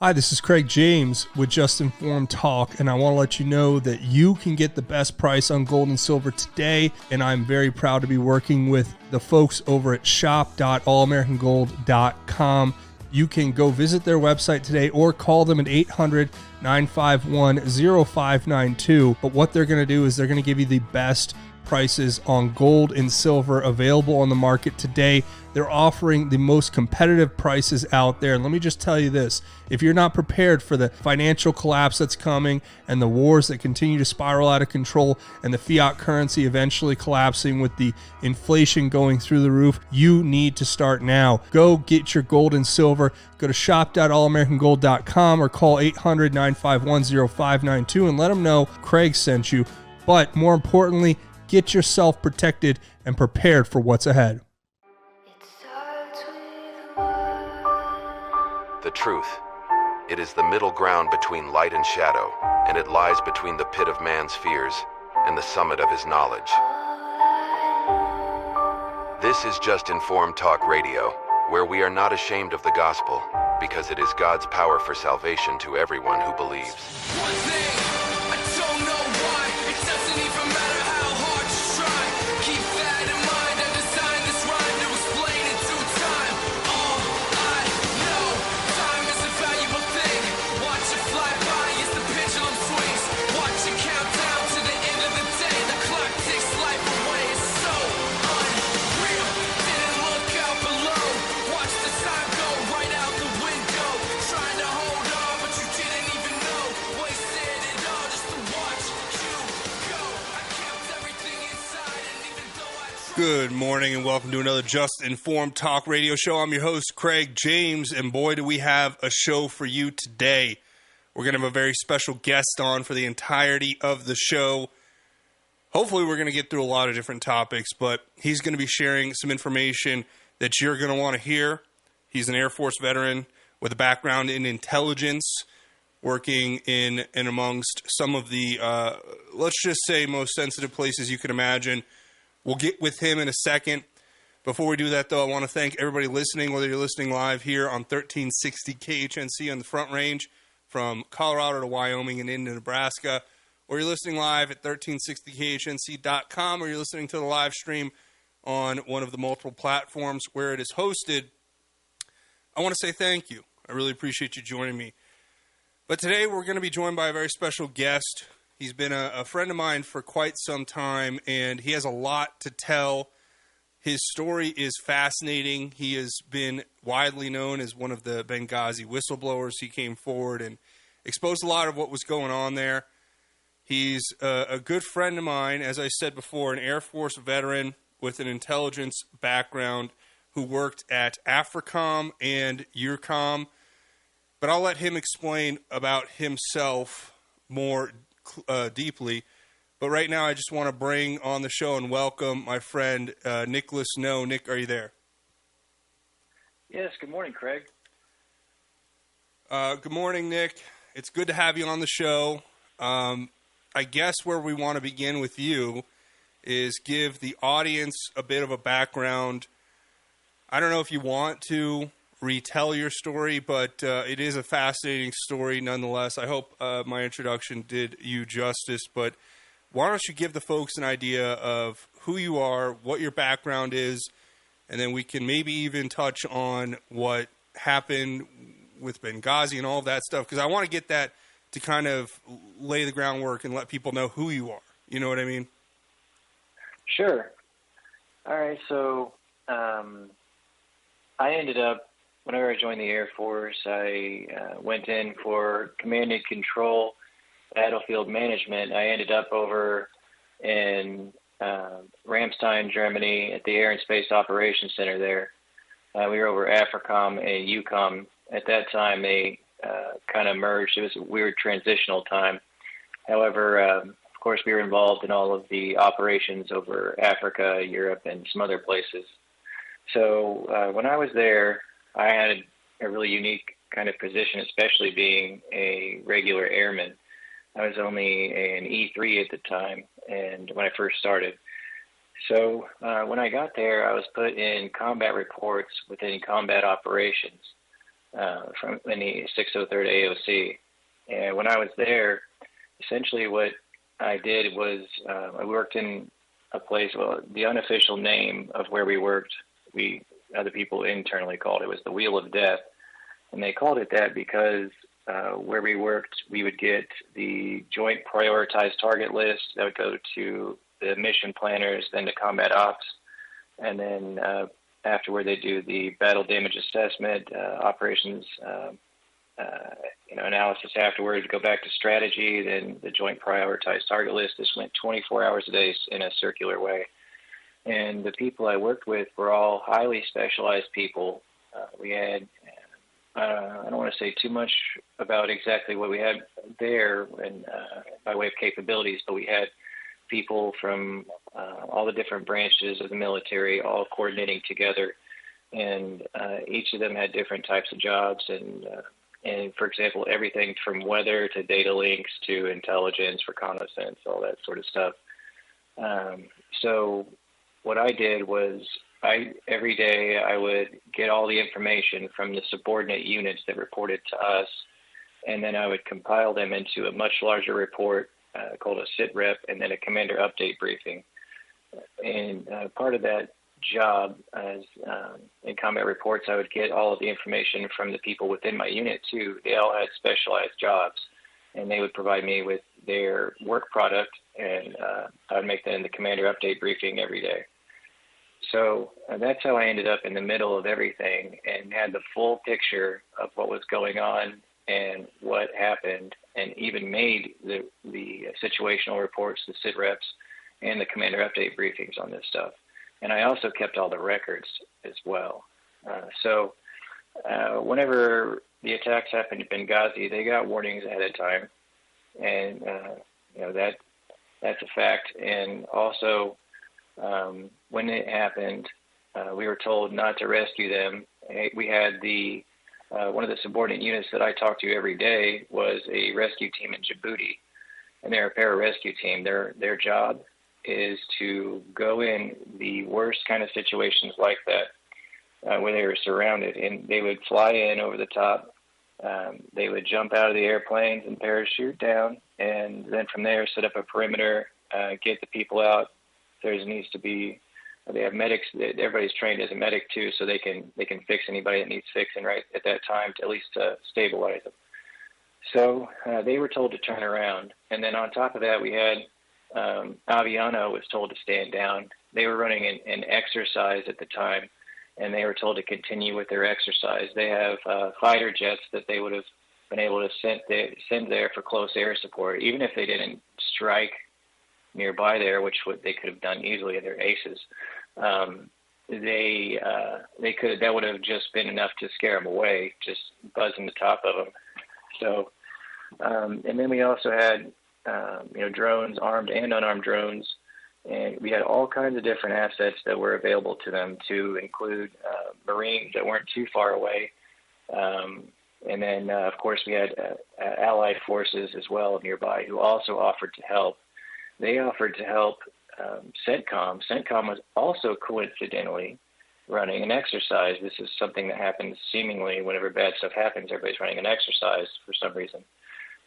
Hi, this is Craig James with Just Informed Talk, and I want to let you know that you can get the best price on gold and silver today, and I'm very proud to be working with the folks over at shop.allamericangold.com. You can go visit their website today or call them at 800-951-0592. But what they're going to do is they're going to give you the best prices on gold and silver available on the market today. They're offering the most competitive prices out there. And let me just tell you this, if you're not prepared for the financial collapse that's coming and the wars that continue to spiral out of control and the fiat currency eventually collapsing with the inflation going through the roof, you need to start now. Go get your gold and silver. Go to shop.allamericangold.com or call 800-951-0592 and let them know Craig sent you. But more importantly, get yourself protected and prepared for what's ahead. The truth. It is the middle ground between light and shadow, and it lies between the pit of man's fears and the summit of his knowledge. This is Just Informed Talk Radio, where we are not ashamed of the gospel, because it is God's power for salvation to everyone who believes. One thing, I don't know why, it doesn't even matter how hard you try. Keep that in mind, I designed this rhyme to explain in due time. All I know, time is a valuable thing. Watch it fly by as the pendulum swings. Watch it count down to the end of the day. The clock takes life away, it's so unreal. Didn't look out below, watch the time go right out the window. Trying to hold on, but you didn't even know. Wasted it all just to watch you go. I kept everything inside, and even though I tried. Good morning and welcome to another Just Informed Talk Radio show. I'm your host, Craig James, and boy, do we have a show for you today. We're going to have a very special guest on for the entirety of the show. Hopefully, we're going to get through a lot of different topics, but he's going to be sharing some information that you're going to want to hear. He's an Air Force veteran with a background in intelligence, working in and amongst some of the, let's just say, most sensitive places you can imagine. We'll get with him in a second. Before we do that, though, I want to thank everybody listening, whether you're listening live here on 1360 KHNC on the Front Range from Colorado to Wyoming and into Nebraska, or you're listening live at 1360khnc.com, or you're listening to the live stream on one of the multiple platforms where it is hosted. I want to say thank you. I really appreciate you joining me. But today we're going to be joined by a very special guest. He's been a friend of mine for quite some time, and he has a lot to tell. His story is fascinating. He has been widely known as one of the Benghazi whistleblowers. He came forward and exposed a lot of what was going on there. He's a good friend of mine, as I said before, an Air Force veteran with an intelligence background who worked at AFRICOM and EURCOM. But I'll let him explain about himself more deeply. But right now, I just want to bring on the show and welcome my friend Nicholas No. Nick, are you there? Yes, good morning, Craig. Good morning, Nick. It's good to have you on the show. I guess where we want to begin with you is give the audience a bit of a background. I don't know if you want to retell your story, but it is a fascinating story nonetheless. I hope my introduction did you justice, but why don't you give the folks an idea of who you are, what your background is, and then we can maybe even touch on what happened with Benghazi and all of that stuff, because I want to get that to kind of lay the groundwork and let people know who you are. You know what I mean? Sure. All right, so I ended up, whenever I joined the Air Force, I went in for command and control, battlefield management. I ended up over in Ramstein, Germany, at the Air and Space Operations Center there. We were over AFRICOM and EUCOM. At that time, they kind of merged. It was a weird transitional time. However, of course, we were involved in all of the operations over Africa, Europe, and some other places. So when I was there, I had a really unique kind of position, especially being a regular airman. I was only an E3 at the time, and when I first started. So when I got there, I was put in combat reports within combat operations. from in the 603rd AOC. And when I was there, essentially what I did was I worked in a place, well, the unofficial name of where we worked, other people internally called it, was the Wheel of Death. And they called it that because where we worked, we would get the joint prioritized target list that would go to the mission planners, then to combat ops, and then afterward they do the battle damage assessment, operations analysis afterwards, go back to strategy, then the joint prioritized target list. This went 24 hours a day in a circular way. And the people I worked with were all highly specialized people. We had, I don't want to say too much about exactly what we had there and by way of capabilities, but we had people from all the different branches of the military all coordinating together. And each of them had different types of jobs. And for example, everything from weather to data links to intelligence, reconnaissance, all that sort of stuff. So what I did was every day I would get all the information from the subordinate units that reported to us, and then I would compile them into a much larger report called a sit rep, and then a commander update briefing. And part of that job as in combat reports, I would get all of the information from the people within my unit too. They all had specialized jobs, and they would provide me with their work product, and I would make that in the commander update briefing every day. So that's how I ended up in the middle of everything and had the full picture of what was going on and what happened, and even made the situational reports, the sit reps, and the commander update briefings on this stuff. And I also kept all the records as well. So whenever the attacks happened in Benghazi, they got warnings ahead of time, and that's a fact. And also, when it happened, we were told not to rescue them. We had one of the subordinate units that I talked to every day was a rescue team in Djibouti, and they're a pararescue team. Their job is to go in the worst kind of situations like that, where they were surrounded, and they would fly in over the top. They would jump out of the airplanes and parachute down, and then from there set up a perimeter, get the people out. There needs to be, they have medics. Everybody's trained as a medic too, so they can fix anybody that needs fixing right at that time, to at least stabilize them. So they were told to turn around, and then on top of that, we had Aviano was told to stand down. They were running an exercise at the time, and they were told to continue with their exercise. They have fighter jets that they would have been able to send there for close air support, even if they didn't strike nearby there, which they could have done easily. They're aces. They could. That would have just been enough to scare them away, just buzzing the top of them. So, and then we also had drones, armed and unarmed drones, and we had all kinds of different assets that were available to them, to include Marines that weren't too far away, and then of course we had allied forces as well nearby who also offered to help. They offered to help CENTCOM. CENTCOM was also coincidentally running an exercise. This is something that happens seemingly whenever bad stuff happens. Everybody's running an exercise for some reason.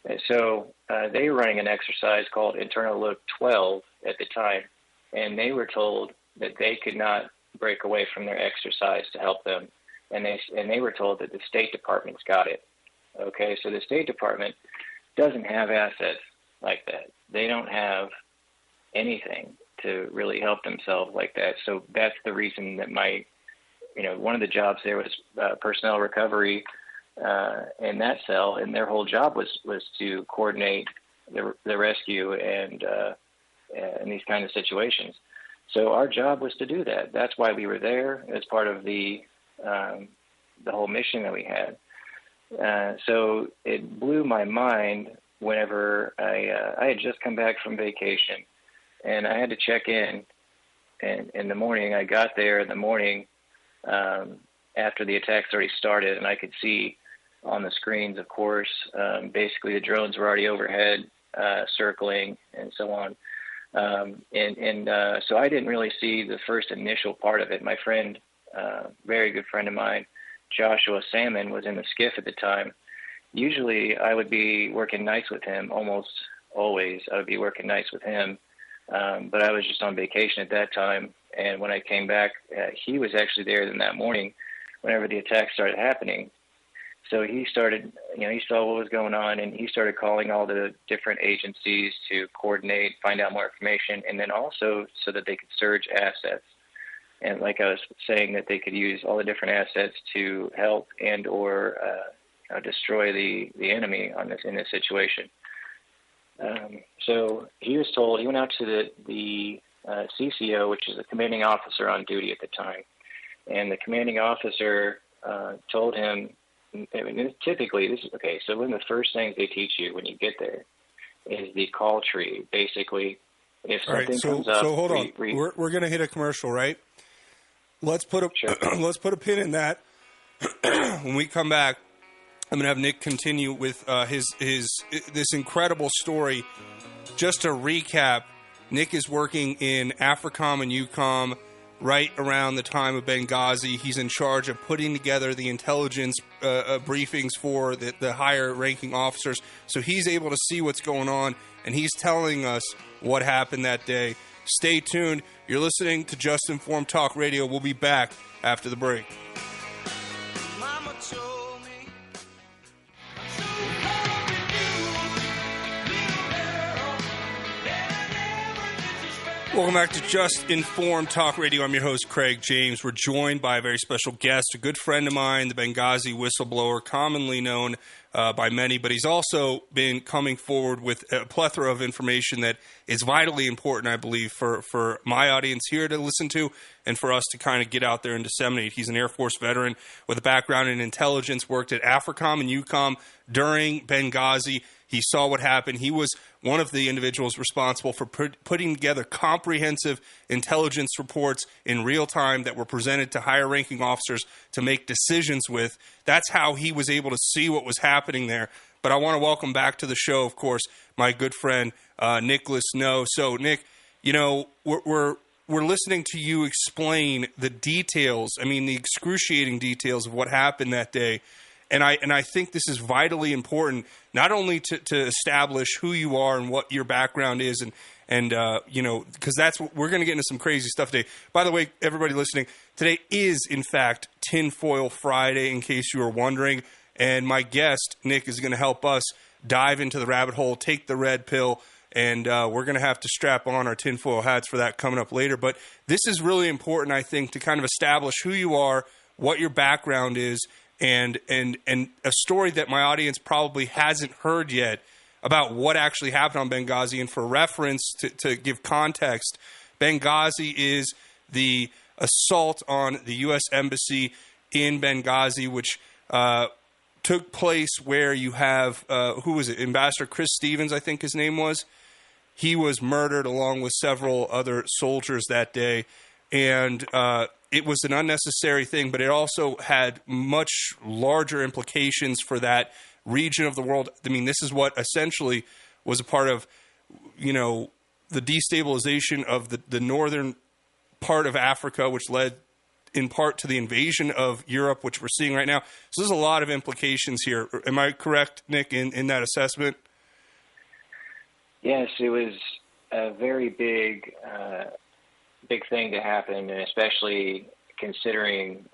And so they were running an exercise called Internal Look 12 at the time, and they were told that they could not break away from their exercise to help them, and they were told that the State Department's got it. Okay, so the State Department doesn't have assets like that. They don't have anything to really help themselves like that. So that's the reason that one of the jobs there was personnel recovery in that cell, and their whole job was to coordinate the rescue and in these kind of situations. So our job was to do that. That's why we were there, as part of the whole mission that we had. So it blew my mind whenever I had just come back from vacation, and I had to check in. And in the morning, I got there in the morning after the attacks already started, and I could see on the screens, of course, basically the drones were already overhead, circling, and so on. So I didn't really see the first initial part of it. My friend, very good friend of mine, Joshua Salmon was in the skiff at the time. Usually I would be working nights with him, almost always I would be working nights with him, but I was just on vacation at that time, and when I came back, he was actually there that morning whenever the attack started happening. So he started, he saw what was going on, and he started calling all the different agencies to coordinate, find out more information, and then also so that they could surge assets. And like I was saying, that they could use all the different assets to help and or destroy the enemy in this situation. So he was told, he went out to the CCO, which is the commanding officer on duty at the time, and the commanding officer told him, typically, this is okay. So one of the first things they teach you when you get there is the call tree. Basically, if something comes up, so hold on. We're going to hit a commercial, right? Let's put a let's put a pin in that. When we come back, I'm going to have Nick continue with his this incredible story. Just to recap, Nick is working in AFRICOM and EUCOM right around the time of Benghazi. He's in charge of putting together the intelligence briefings for the higher-ranking officers. So he's able to see what's going on, and he's telling us what happened that day. Stay tuned. You're listening to Just Informed Talk Radio. We'll be back after the break. Mama told me, Welcome back to Just Informed Talk Radio. I'm your host, Craig James. We're joined by a very special guest, a good friend of mine, the Benghazi whistleblower, commonly known by many, but he's also been coming forward with a plethora of information that is vitally important, I believe, for my audience here to listen to and for us to kind of get out there and disseminate. He's an Air Force veteran with a background in intelligence, worked at AFRICOM and EUCOM during Benghazi. He saw what happened. He was one of the individuals responsible for putting together comprehensive intelligence reports in real time that were presented to higher-ranking officers to make decisions with. That's how he was able to see what was happening there. But I want to welcome back to the show, of course, my good friend Nicholas Snow. So, Nick, we're listening to you explain the details. I mean, the excruciating details of what happened that day. And I think this is vitally important, not only to establish who you are and what your background is, and because that's what we're going to get into some crazy stuff today. By the way, everybody listening, today is in fact Tinfoil Friday, in case you were wondering. And my guest Nick is going to help us dive into the rabbit hole, take the red pill, and we're going to have to strap on our tinfoil hats for that coming up later. But this is really important, I think, to kind of establish who you are, what your background is. And a story that my audience probably hasn't heard yet about what actually happened on Benghazi. And for reference, to give context, Benghazi is the assault on the U.S. Embassy in Benghazi, which took place where you have, who was it, Ambassador Chris Stevens, I think his name was. He was murdered along with several other soldiers that day. And it was an unnecessary thing, but it also had much larger implications for that region of the world. I mean, this is what essentially was a part of, the destabilization of the northern part of Africa, which led in part to the invasion of Europe, which we're seeing right now. So there's a lot of implications here. Am I correct, Nick, in that assessment? Yes, it was a very big thing to happen, and especially considering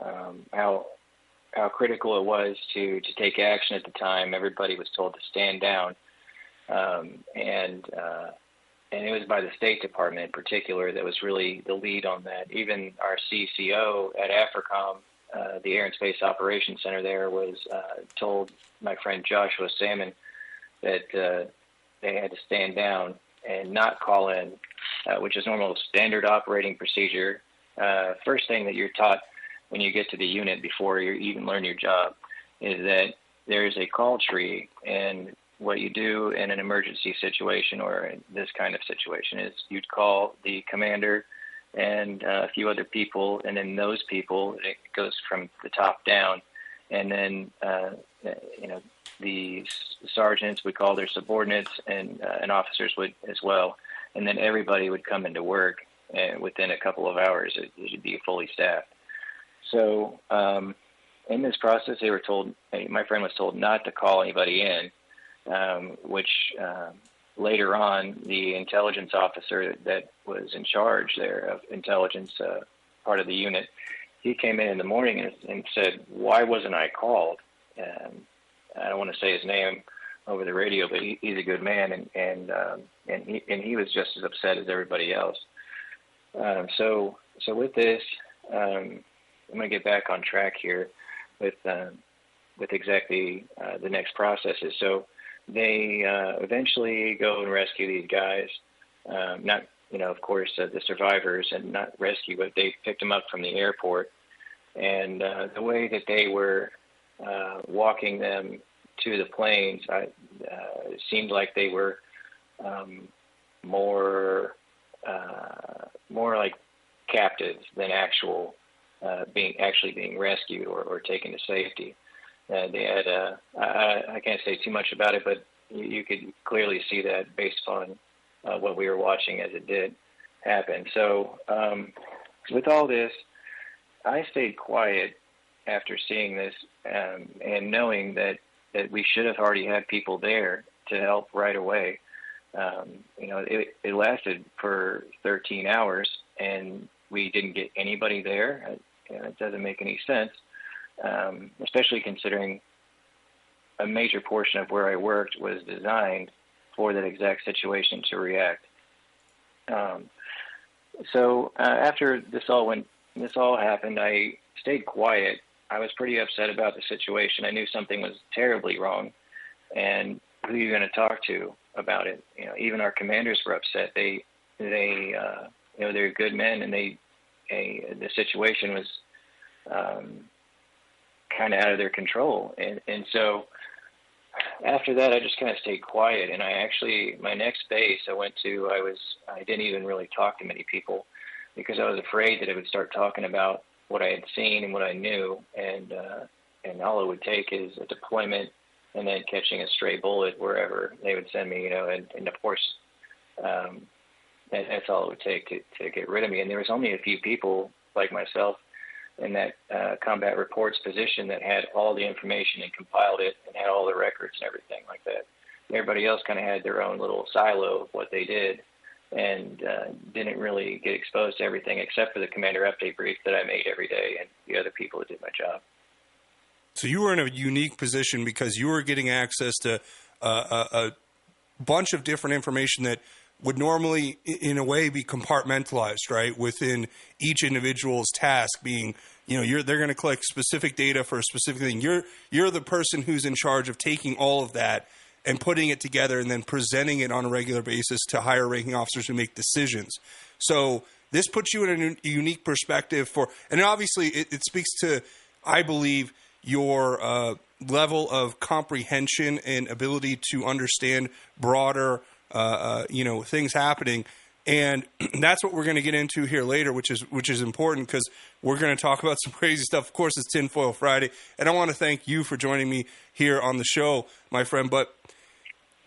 how critical it was to take action at the time. Everybody was told to stand down, and it was by the State Department in particular that was really the lead on that. Even our CCO at AFRICOM, the Air and Space Operations Center there, was told my friend Joshua Salmon that they had to stand down and not call in, which is normal standard operating procedure. First thing that you're taught when you get to the unit before you even learn your job is that there's a call tree, and what you do in an emergency situation or in this kind of situation is you'd call the commander and a few other people, and then those people, it goes from the top down, and then the sergeants would call their subordinates, and officers would as well, and then everybody would come into work, and within a couple of hours it should be fully staffed. So in this process, they were told, my friend was told not to call anybody in, which later on, the intelligence officer that was in charge there of intelligence, part of the unit, he came in the morning and said, "Why wasn't I called?" I don't want to say his name over the radio, but he's a good man, and he was just as upset as everybody else. So with this, I'm going to get back on track here with exactly the next processes. So they eventually go and rescue these guys, not, of course, the survivors, and not rescue, but they picked them up from the airport. And the way that they were walking them to the planes, it seemed like they were more like captives than actually being rescued or taken to safety. They had I can't say too much about it, but you could clearly see that based on what we were watching as it did happen. So with all this, I stayed quiet after seeing this, and knowing that we should have already had people there to help right away. It lasted for 13 hours, and we didn't get anybody there. It doesn't make any sense, especially considering a major portion of where I worked was designed for that exact situation to react. So after this all happened, I stayed quiet. I was pretty upset about the situation. I knew something was terribly wrong, and who are you going to talk to about it? Even our commanders were upset. They're good men, and the situation was kind of out of their control. And so after that, I just kind of stayed quiet. And my next base I went to, I didn't even really talk to many people, because I was afraid that it would start talking about what I had seen and what I knew, and all it would take is a deployment and then catching a stray bullet wherever they would send me, and of course, that's all it would take to get rid of me. And there was only a few people like myself in that combat reports position that had all the information and compiled it and had all the records and everything like that. Everybody else kind of had their own little silo of what they did, and didn't really get exposed to everything except for the commander update brief that I made every day and the other people that did my job. So you were in a unique position because you were getting access to a bunch of different information that would normally, in a way, be compartmentalized, right, within each individual's task being, they're going to collect specific data for a specific thing. You're the person who's in charge of taking all of that and putting it together and then presenting it on a regular basis to higher ranking officers who make decisions. So this puts you in a unique perspective and obviously it speaks to, I believe, your level of comprehension and ability to understand broader, things happening. And that's what we're going to get into here later, which is important because we're going to talk about some crazy stuff. Of course, it's Tinfoil Friday, and I want to thank you for joining me here on the show, my friend. But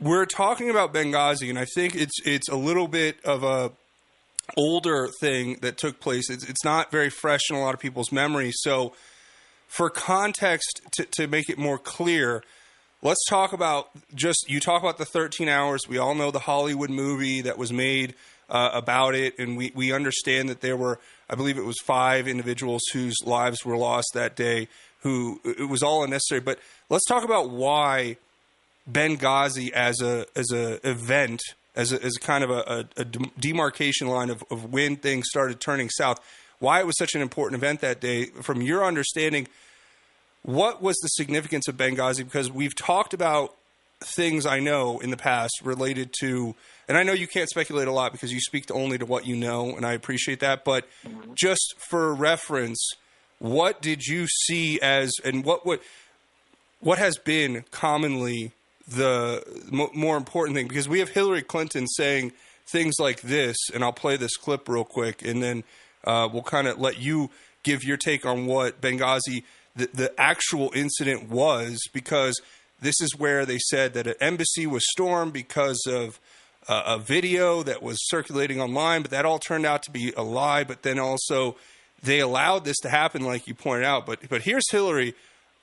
we're talking about Benghazi, and I think it's a little bit of a older thing that took place. It's not very fresh in a lot of people's memories. So for context, to make it more clear, let's talk about you talk about the 13 hours. We all know the Hollywood movie that was made about it, and we understand that there were, I believe it was 5 individuals whose lives were lost that day, who it was all unnecessary. But let's talk about why Benghazi as a event, as a kind of a demarcation line of when things started turning south, why it was such an important event that day. From your understanding, what was the significance of Benghazi? Because we've talked about things, I know, in the past related to, and I know you can't speculate a lot because you speak only to what you know, and I appreciate that, but just for reference, what did you see as, and what has been commonly the more important thing? Because we have Hillary Clinton saying things like this, and I'll play this clip real quick, and then we'll kind of let you give your take on what Benghazi, the actual incident was, because this is where they said that an embassy was stormed because of a video that was circulating online, but that all turned out to be a lie. But then also they allowed this to happen, like you pointed out. But here's Hillary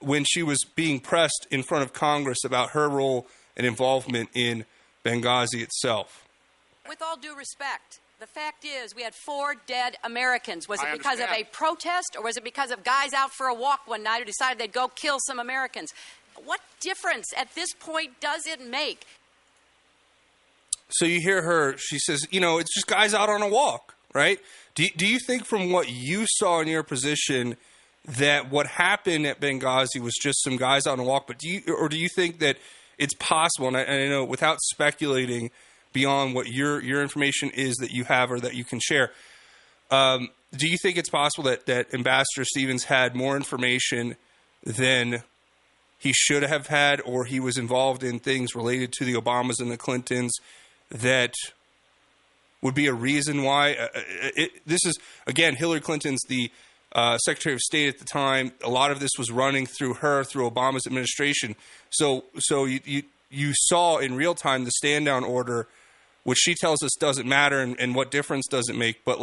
when she was being pressed in front of Congress about her role and involvement in Benghazi itself. With all due respect, the fact is we had 4 dead Americans. Was it I because of a understand. protest, or was it because of guys out for a walk one night who decided they'd go kill some Americans? What difference at this point does it make? So you hear her, she says, it's just guys out on a walk, right? Do you think from what you saw in your position that what happened at Benghazi was just some guys out on a walk, but do you think that it's possible, and I know without speculating beyond what your information is that you have or that you can share, do you think it's possible that Ambassador Stevens had more information than he should have had, or he was involved in things related to the Obamas and the Clintons that would be a reason why? This is, again, Hillary Clinton's the Secretary of State at the time. A lot of this was running through her, through Obama's administration. So you saw in real time the stand-down order, which she tells us doesn't matter and what difference does it make. But,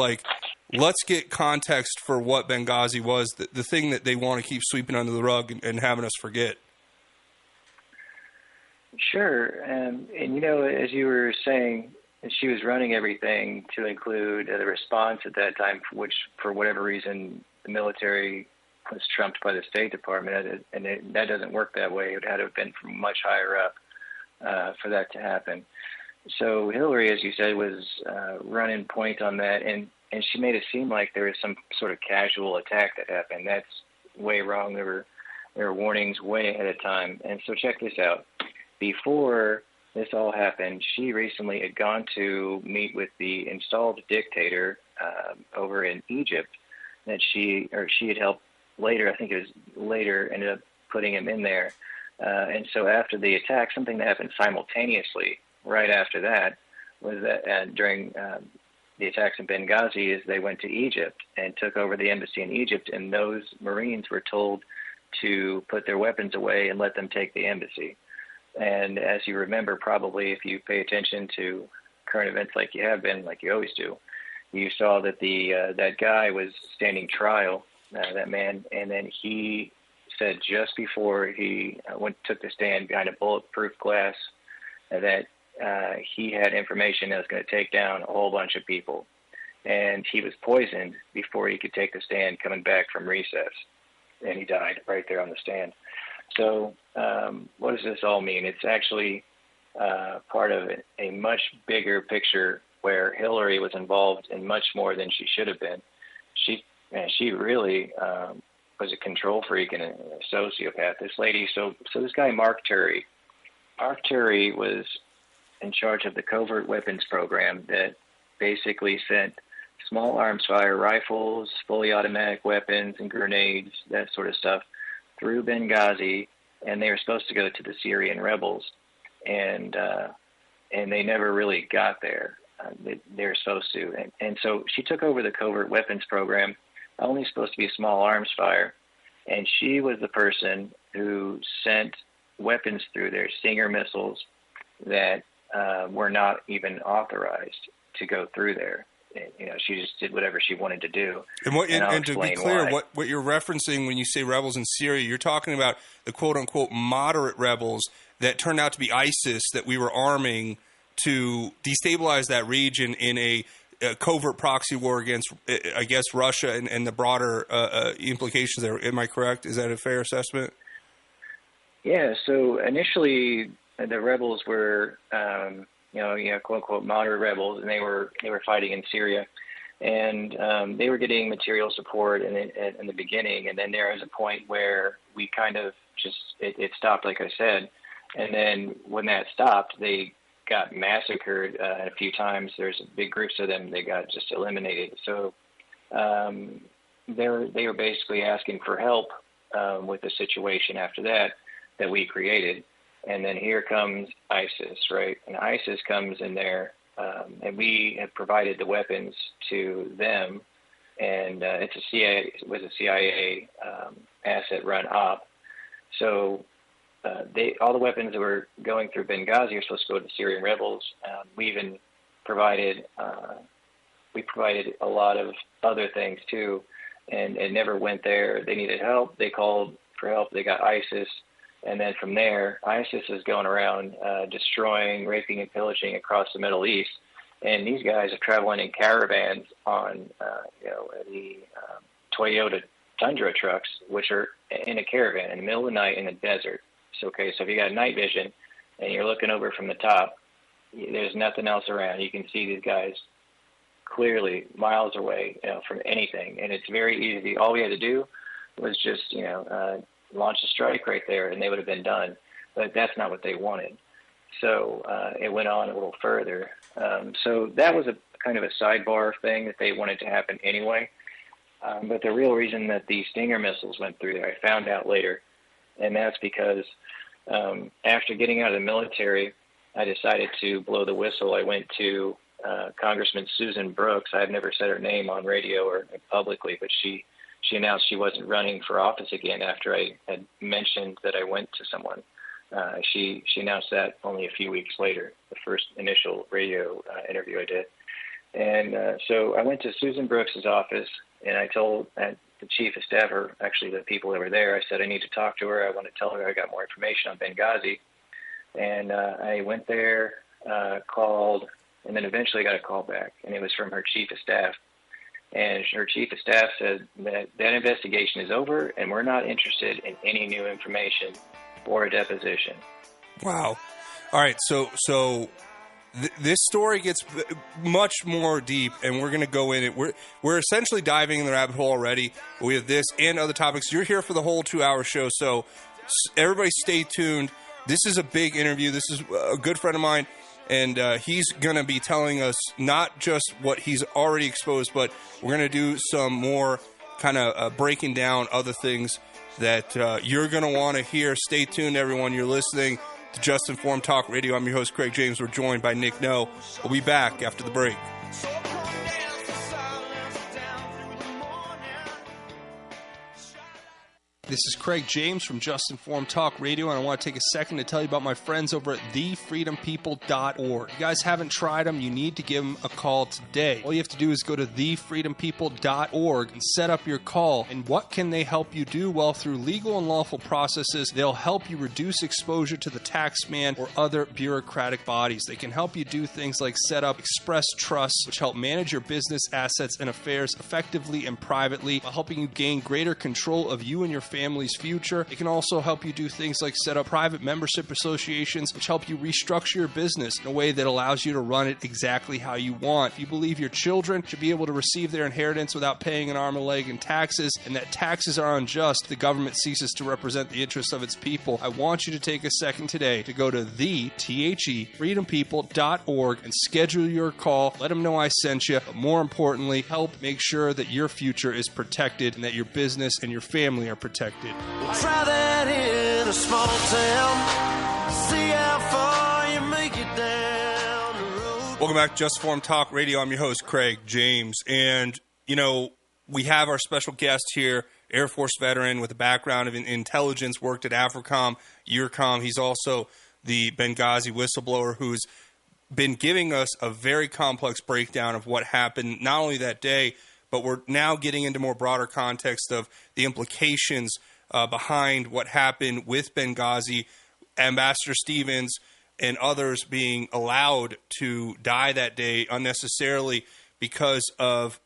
let's get context for what Benghazi was, the thing that they want to keep sweeping under the rug and having us forget. Sure. And as you were saying, she was running everything to include the response at that time, which, for whatever reason, the military was trumped by the State Department, and that doesn't work that way. It had to have been from much higher up for that to happen. So Hillary, as you said, was running point on that, and she made it seem like there was some sort of casual attack that happened. That's way wrong. There were warnings way ahead of time. And so check this out. Before this all happened, she recently had gone to meet with the installed dictator over in Egypt that she had helped later, I think it was later, ended up putting him in there. And so after the attack, something that happened simultaneously right after that was that during the attacks in Benghazi is they went to Egypt and took over the embassy in Egypt, and those Marines were told to put their weapons away and let them take the embassy. And as you remember, probably if you pay attention to current events like you have been, like you always do, you saw that that guy was standing trial, that man, and then he said just before he took the stand behind a bulletproof glass that he had information that was going to take down a whole bunch of people. And he was poisoned before he could take the stand coming back from recess. And he died right there on the stand. So what does this all mean? It's actually part of a much bigger picture where Hillary was involved in much more than she should have been. She really was a control freak and a sociopath, this lady. So this guy, Mark Turry was in charge of the covert weapons program that basically sent small arms fire rifles, fully automatic weapons, and grenades, that sort of stuff, through Benghazi, and they were supposed to go to the Syrian rebels, and they never really got there. They were supposed to, and so she took over the covert weapons program, only supposed to be small arms fire, and she was the person who sent weapons through there, Stinger missiles, that were not even authorized to go through there. She just did whatever she wanted to do. And to be clear, why. what you're referencing when you say rebels in Syria, you're talking about the quote-unquote moderate rebels that turned out to be ISIS that we were arming to destabilize that region in a covert proxy war against, I guess, Russia and the broader implications there. Am I correct? Is that a fair assessment? Yeah, so initially the rebels were quote unquote moderate rebels, and they were fighting in Syria, and they were getting material support in the beginning, and then there was a point where we kind of just it stopped, like I said, and then when that stopped, they got massacred a few times. There's big groups of them. They got just eliminated. So they were basically asking for help with the situation after that we created. And then here comes ISIS, right? And ISIS comes in there, and we have provided the weapons to them. And it was a CIA asset-run op. So all the weapons that were going through Benghazi are supposed to go to the Syrian rebels. We even provided a lot of other things too, and it never went there. They needed help. They called for help. They got ISIS. And then from there, ISIS is going around destroying, raping, and pillaging across the Middle East. And these guys are traveling in caravans on, the Toyota Tundra trucks, which are in a caravan in the middle of the night in the desert. So if you got night vision and you're looking over from the top, there's nothing else around. You can see these guys clearly miles away, from anything. And it's very easy. All we had to do was just, launch a strike right there, and they would have been done. But that's not what they wanted. So it went on a little further. So that was a kind of a sidebar thing that they wanted to happen anyway. But the real reason that the Stinger missiles went through there, I found out later, and that's because after getting out of the military, I decided to blow the whistle. I went to Congressman Susan Brooks. I've never said her name on radio or publicly, but she announced she wasn't running for office again after I had mentioned that I went to someone. She announced that only a few weeks later, the first initial radio interview I did. And so I went to Susan Brooks's office, and I told the chief of staff, or actually the people that were there, I said, I need to talk to her. I want to tell her I got more information on Benghazi. And I went there, called, and then eventually got a call back, and it was from her chief of staff. And her chief of staff said that investigation is over, and we're not interested in any new information or a deposition. Wow. All right, so this story gets much more deep, and we're going to go in it. We're essentially diving in the rabbit hole already. We have this and other topics. You're here for the whole 2-hour show, so everybody stay tuned. This is a big interview. This is a good friend of mine. And he's going to be telling us not just what he's already exposed, but we're going to do some more kind of breaking down other things that you're going to want to hear. Stay tuned, everyone. You're listening to Just Informed Talk Radio. I'm your host, Craig James. We're joined by Nick No. We'll be back after the break. This is Craig James from Just Informed Talk Radio, and I want to take a second to tell you about my friends over at thefreedompeople.org. If you guys haven't tried them, you need to give them a call today. All you have to do is go to thefreedompeople.org and set up your call. And what can they help you do? Well, through legal and lawful processes, they'll help you reduce exposure to the tax man or other bureaucratic bodies. They can help you do things like set up express trusts, which help manage your business assets and affairs effectively and privately, while helping you gain greater control of you and your family's future. It can also help you do things like set up private membership associations, which help you restructure your business in a way that allows you to run it exactly how you want. If you believe your children should be able to receive their inheritance without paying an arm and a leg in taxes, and that taxes are unjust, the government ceases to represent the interests of its people, I want you to take a second today to go to freedompeople.org and schedule your call. Let them know I sent you, but more importantly, help make sure that your future is protected and that your business and your family are protected. Try that in a small town. See how far you make it down the road. Welcome back to Just Informed Talk Radio. I'm your host, Craig James. And, we have our special guest here, Air Force veteran with a background of intelligence, worked at AFRICOM, EURCOM. He's also the Benghazi whistleblower who's been giving us a very complex breakdown of what happened, not only that day, but we're now getting into more broader context of the implications behind what happened with Benghazi, Ambassador Stevens and others being allowed to die that day unnecessarily because of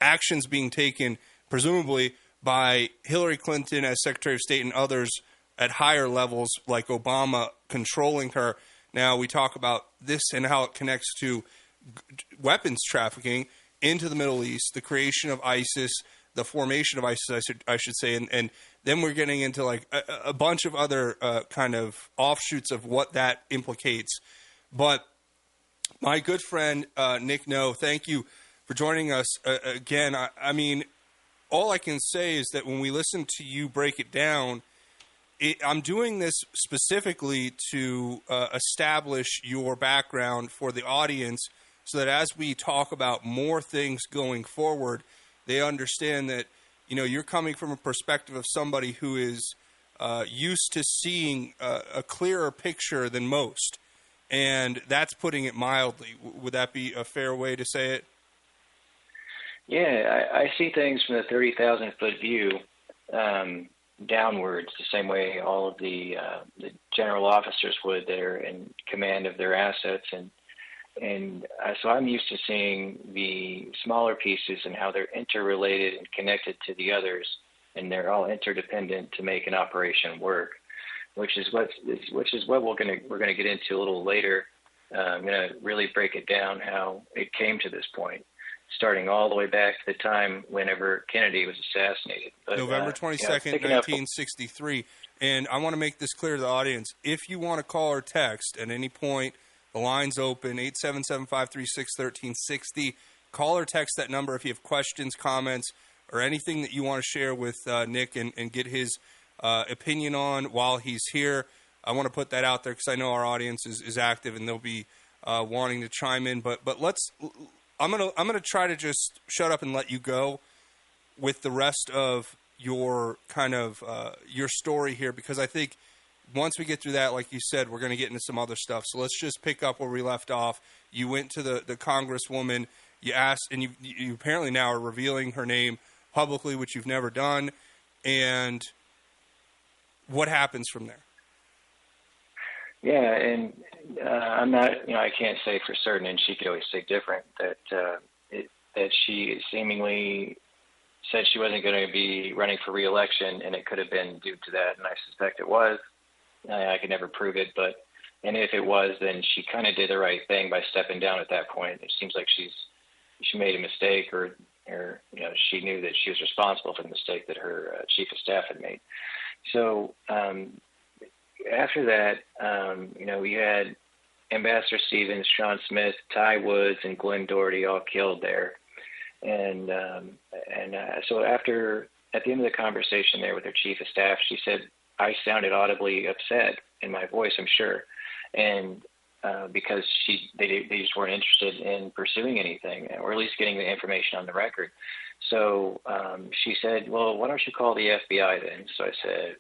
actions being taken, presumably by Hillary Clinton as Secretary of State and others at higher levels like Obama controlling her. Now we talk about this and how it connects to weapons trafficking into the Middle East, the creation of ISIS, the formation of ISIS, I should say, and then we're getting into like a bunch of other kind of offshoots of what that implicates. But my good friend Nick No, thank you for joining us again. I mean, all I can say is that when we listen to you break it down, I'm doing this specifically to establish your background for the audience, so that as we talk about more things going forward, they understand that, you're coming from a perspective of somebody who is used to seeing a clearer picture than most. And that's putting it mildly. Would that be a fair way to say it? Yeah, I see things from the 30,000-foot view. downwards, the same way all of the general officers would that are in command of their assets. So I'm used to seeing the smaller pieces and how they're interrelated and connected to the others, and they're all interdependent to make an operation work, which is what we're gonna get into a little later. I'm gonna really break it down how it came to this point, starting all the way back to the time whenever Kennedy was assassinated. But, November 22nd, 1963. And I want to make this clear to the audience. If you want to call or text at any point, the line's open, 877-536-1360. Call or text that number if you have questions, comments, or anything that you want to share with Nick and get his opinion on while he's here. I want to put that out there because I know our audience is active and they'll be wanting to chime in. But I'm gonna try to just shut up and let you go with the rest of your kind of your story here, because I think once we get through that, like you said, we're going to get into some other stuff. So let's just pick up where we left off. You went to the congresswoman. You asked, and you apparently now are revealing her name publicly, which you've never done. And what happens from there? Yeah, and I'm not, I can't say for certain, and she could always say different, that she seemingly said she wasn't going to be running for re-election, and it could have been due to that, and I suspect it was. I could never prove it, and if it was, then she kind of did the right thing by stepping down at that point. It seems like she made a mistake, or she knew that she was responsible for the mistake that her chief of staff had made. So after that, we had Ambassador Stevens, Sean Smith, Ty Woods, and Glenn Doherty all killed there. So at the end of the conversation there with her chief of staff, she said, I sounded audibly upset in my voice, I'm sure. And because they just weren't interested in pursuing anything, or at least getting the information on the record. So she said, well, why don't you call the FBI then? So I said,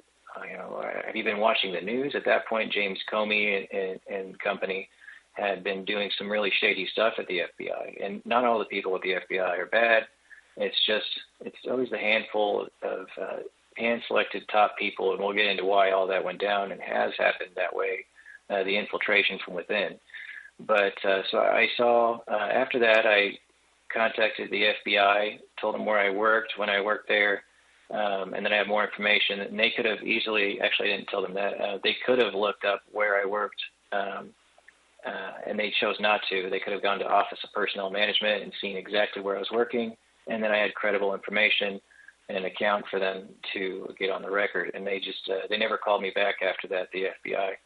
have you been watching the news? At that point, James Comey and company had been doing some really shady stuff at the FBI. And not all the people at the FBI are bad. It's always a handful of hand-selected top people, and we'll get into why all that went down and has happened that way, the infiltration from within. But so I saw, after that, I contacted the FBI, told them where I worked when I worked there, and then I had more information. And they could have easily, actually I didn't tell them that, they could have looked up where I worked, and they chose not to. They could have gone to Office of Personnel Management and seen exactly where I was working, and then I had credible information and an account for them to get on the record. And they just, they never called me back after that, the FBI.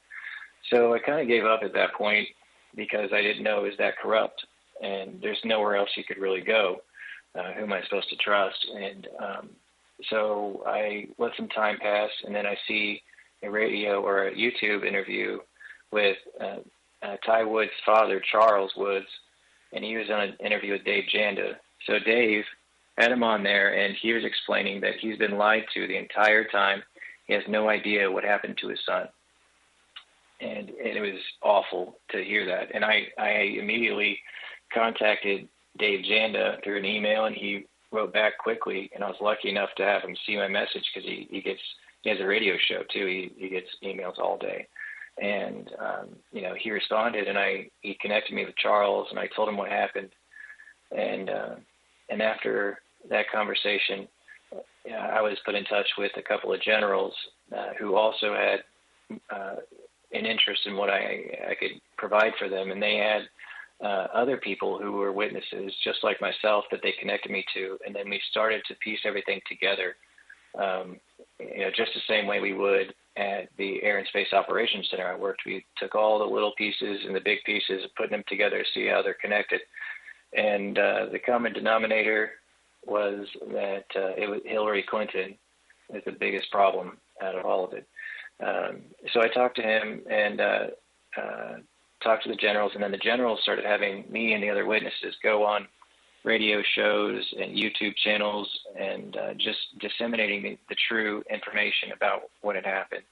So I kind of gave up at that point because I didn't know, is that corrupt? And there's nowhere else you could really go. Who am I supposed to trust? And so I let some time pass, and then I see a radio or a YouTube interview with Ty Woods' father, Charles Woods, and he was on an interview with Dave Janda. So Dave had him on there, and he was explaining that he's been lied to the entire time. He has no idea what happened to his son. And it was awful to hear that. And I immediately contacted Dave Janda through an email, and he wrote back quickly, and I was lucky enough to have him see my message because he has a radio show too. He gets emails all day. And, he responded, and he connected me with Charles, and I told him what happened. And after that conversation, I was put in touch with a couple of generals who also had an interest in what I could provide for them. And they had other people who were witnesses, just like myself, that they connected me to. And then we started to piece everything together, just the same way we would at the Air and Space Operations Center I worked. We took all the little pieces and the big pieces, putting them together to see how they're connected. And the common denominator was that it was Hillary Clinton was the biggest problem out of all of it. So I talked to him and talked to the generals, and then the generals started having me and the other witnesses go on radio shows and YouTube channels and just disseminating the true information about what had happened.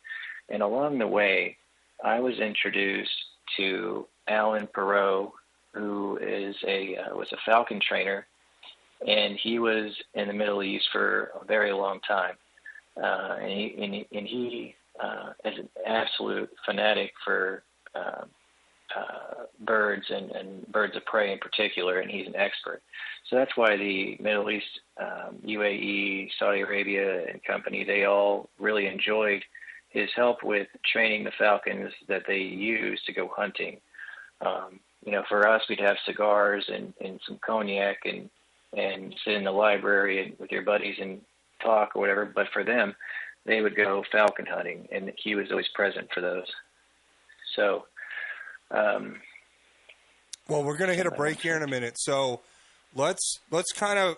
And along the way, I was introduced to Alan Perot, who was a Falcon trainer, and he was in the Middle East for a very long time. and he is an absolute fanatic for birds and birds of prey in particular, and he's an expert. So that's why the Middle East, UAE, Saudi Arabia, and company, they all really enjoyed his help with training the falcons that they use to go hunting. For us, we'd have cigars and some cognac and sit in the library with your buddies and talk or whatever. But for them, they would go falcon hunting, and he was always present for those. So, well, we're going to hit a break here in a minute. So let's kind of,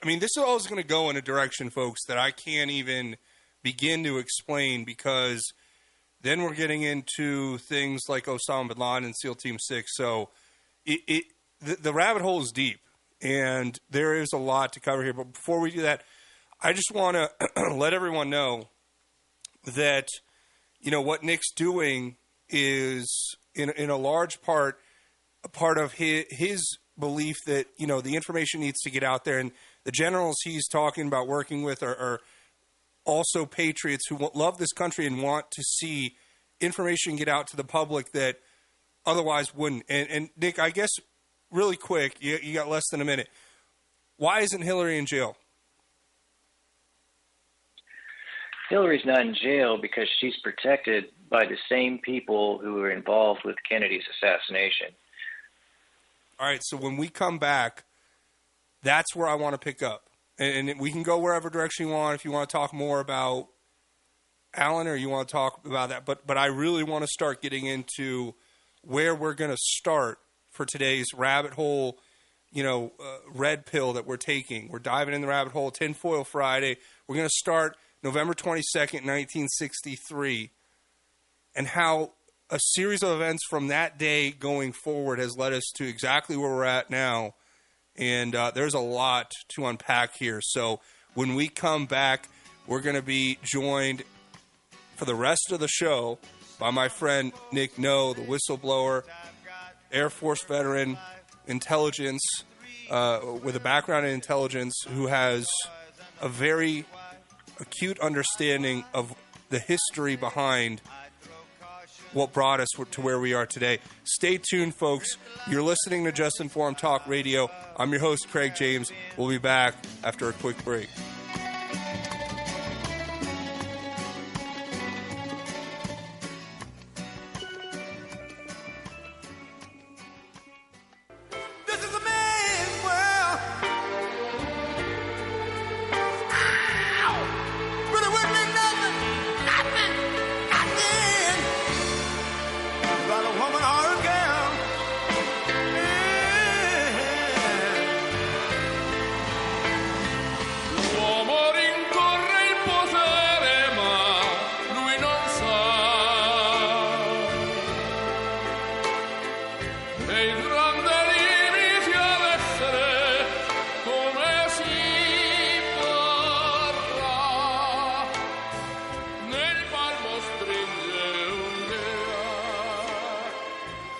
this is always going to go in a direction, folks, that I can't even begin to explain, because then we're getting into things like Osama bin Laden and SEAL Team 6. So the rabbit hole is deep, and there is a lot to cover here. But before we do that, I just want to let everyone know that, what Nick's doing is in a large part a part of his belief that, the information needs to get out there. And the generals he's talking about working with are also patriots who love this country and want to see information get out to the public that otherwise wouldn't. And Nick, I guess really quick, you got less than a minute. Why isn't Hillary in jail? Hillary's not in jail because she's protected by the same people who were involved with Kennedy's assassination. All right, so when we come back, that's where I want to pick up. And we can go wherever direction you want. If you want to talk more about Alan, or you want to talk about that. But I really want to start getting into where we're going to start for today's rabbit hole, red pill that we're taking. We're diving in the rabbit hole, Tinfoil Friday. We're going to start November 22nd, 1963, and how a series of events from that day going forward has led us to exactly where we're at now. And there's a lot to unpack here. So when we come back, we're going to be joined for the rest of the show by my friend Nick No, the whistleblower, Air Force veteran, intelligence, with a background in intelligence, who has a very acute understanding of the history behind what brought us to where we are today. Stay tuned, folks. You're listening to Just Informed Talk Radio. I'm your host, Craig James. We'll be back after a quick break. This is a man's world. But it wouldn't be nothing. About a woman or a girl. L'uomo rincorre il potere, ma lui non sa. E il grande limite ad essere come si parla. Nel palmo stringe un'idea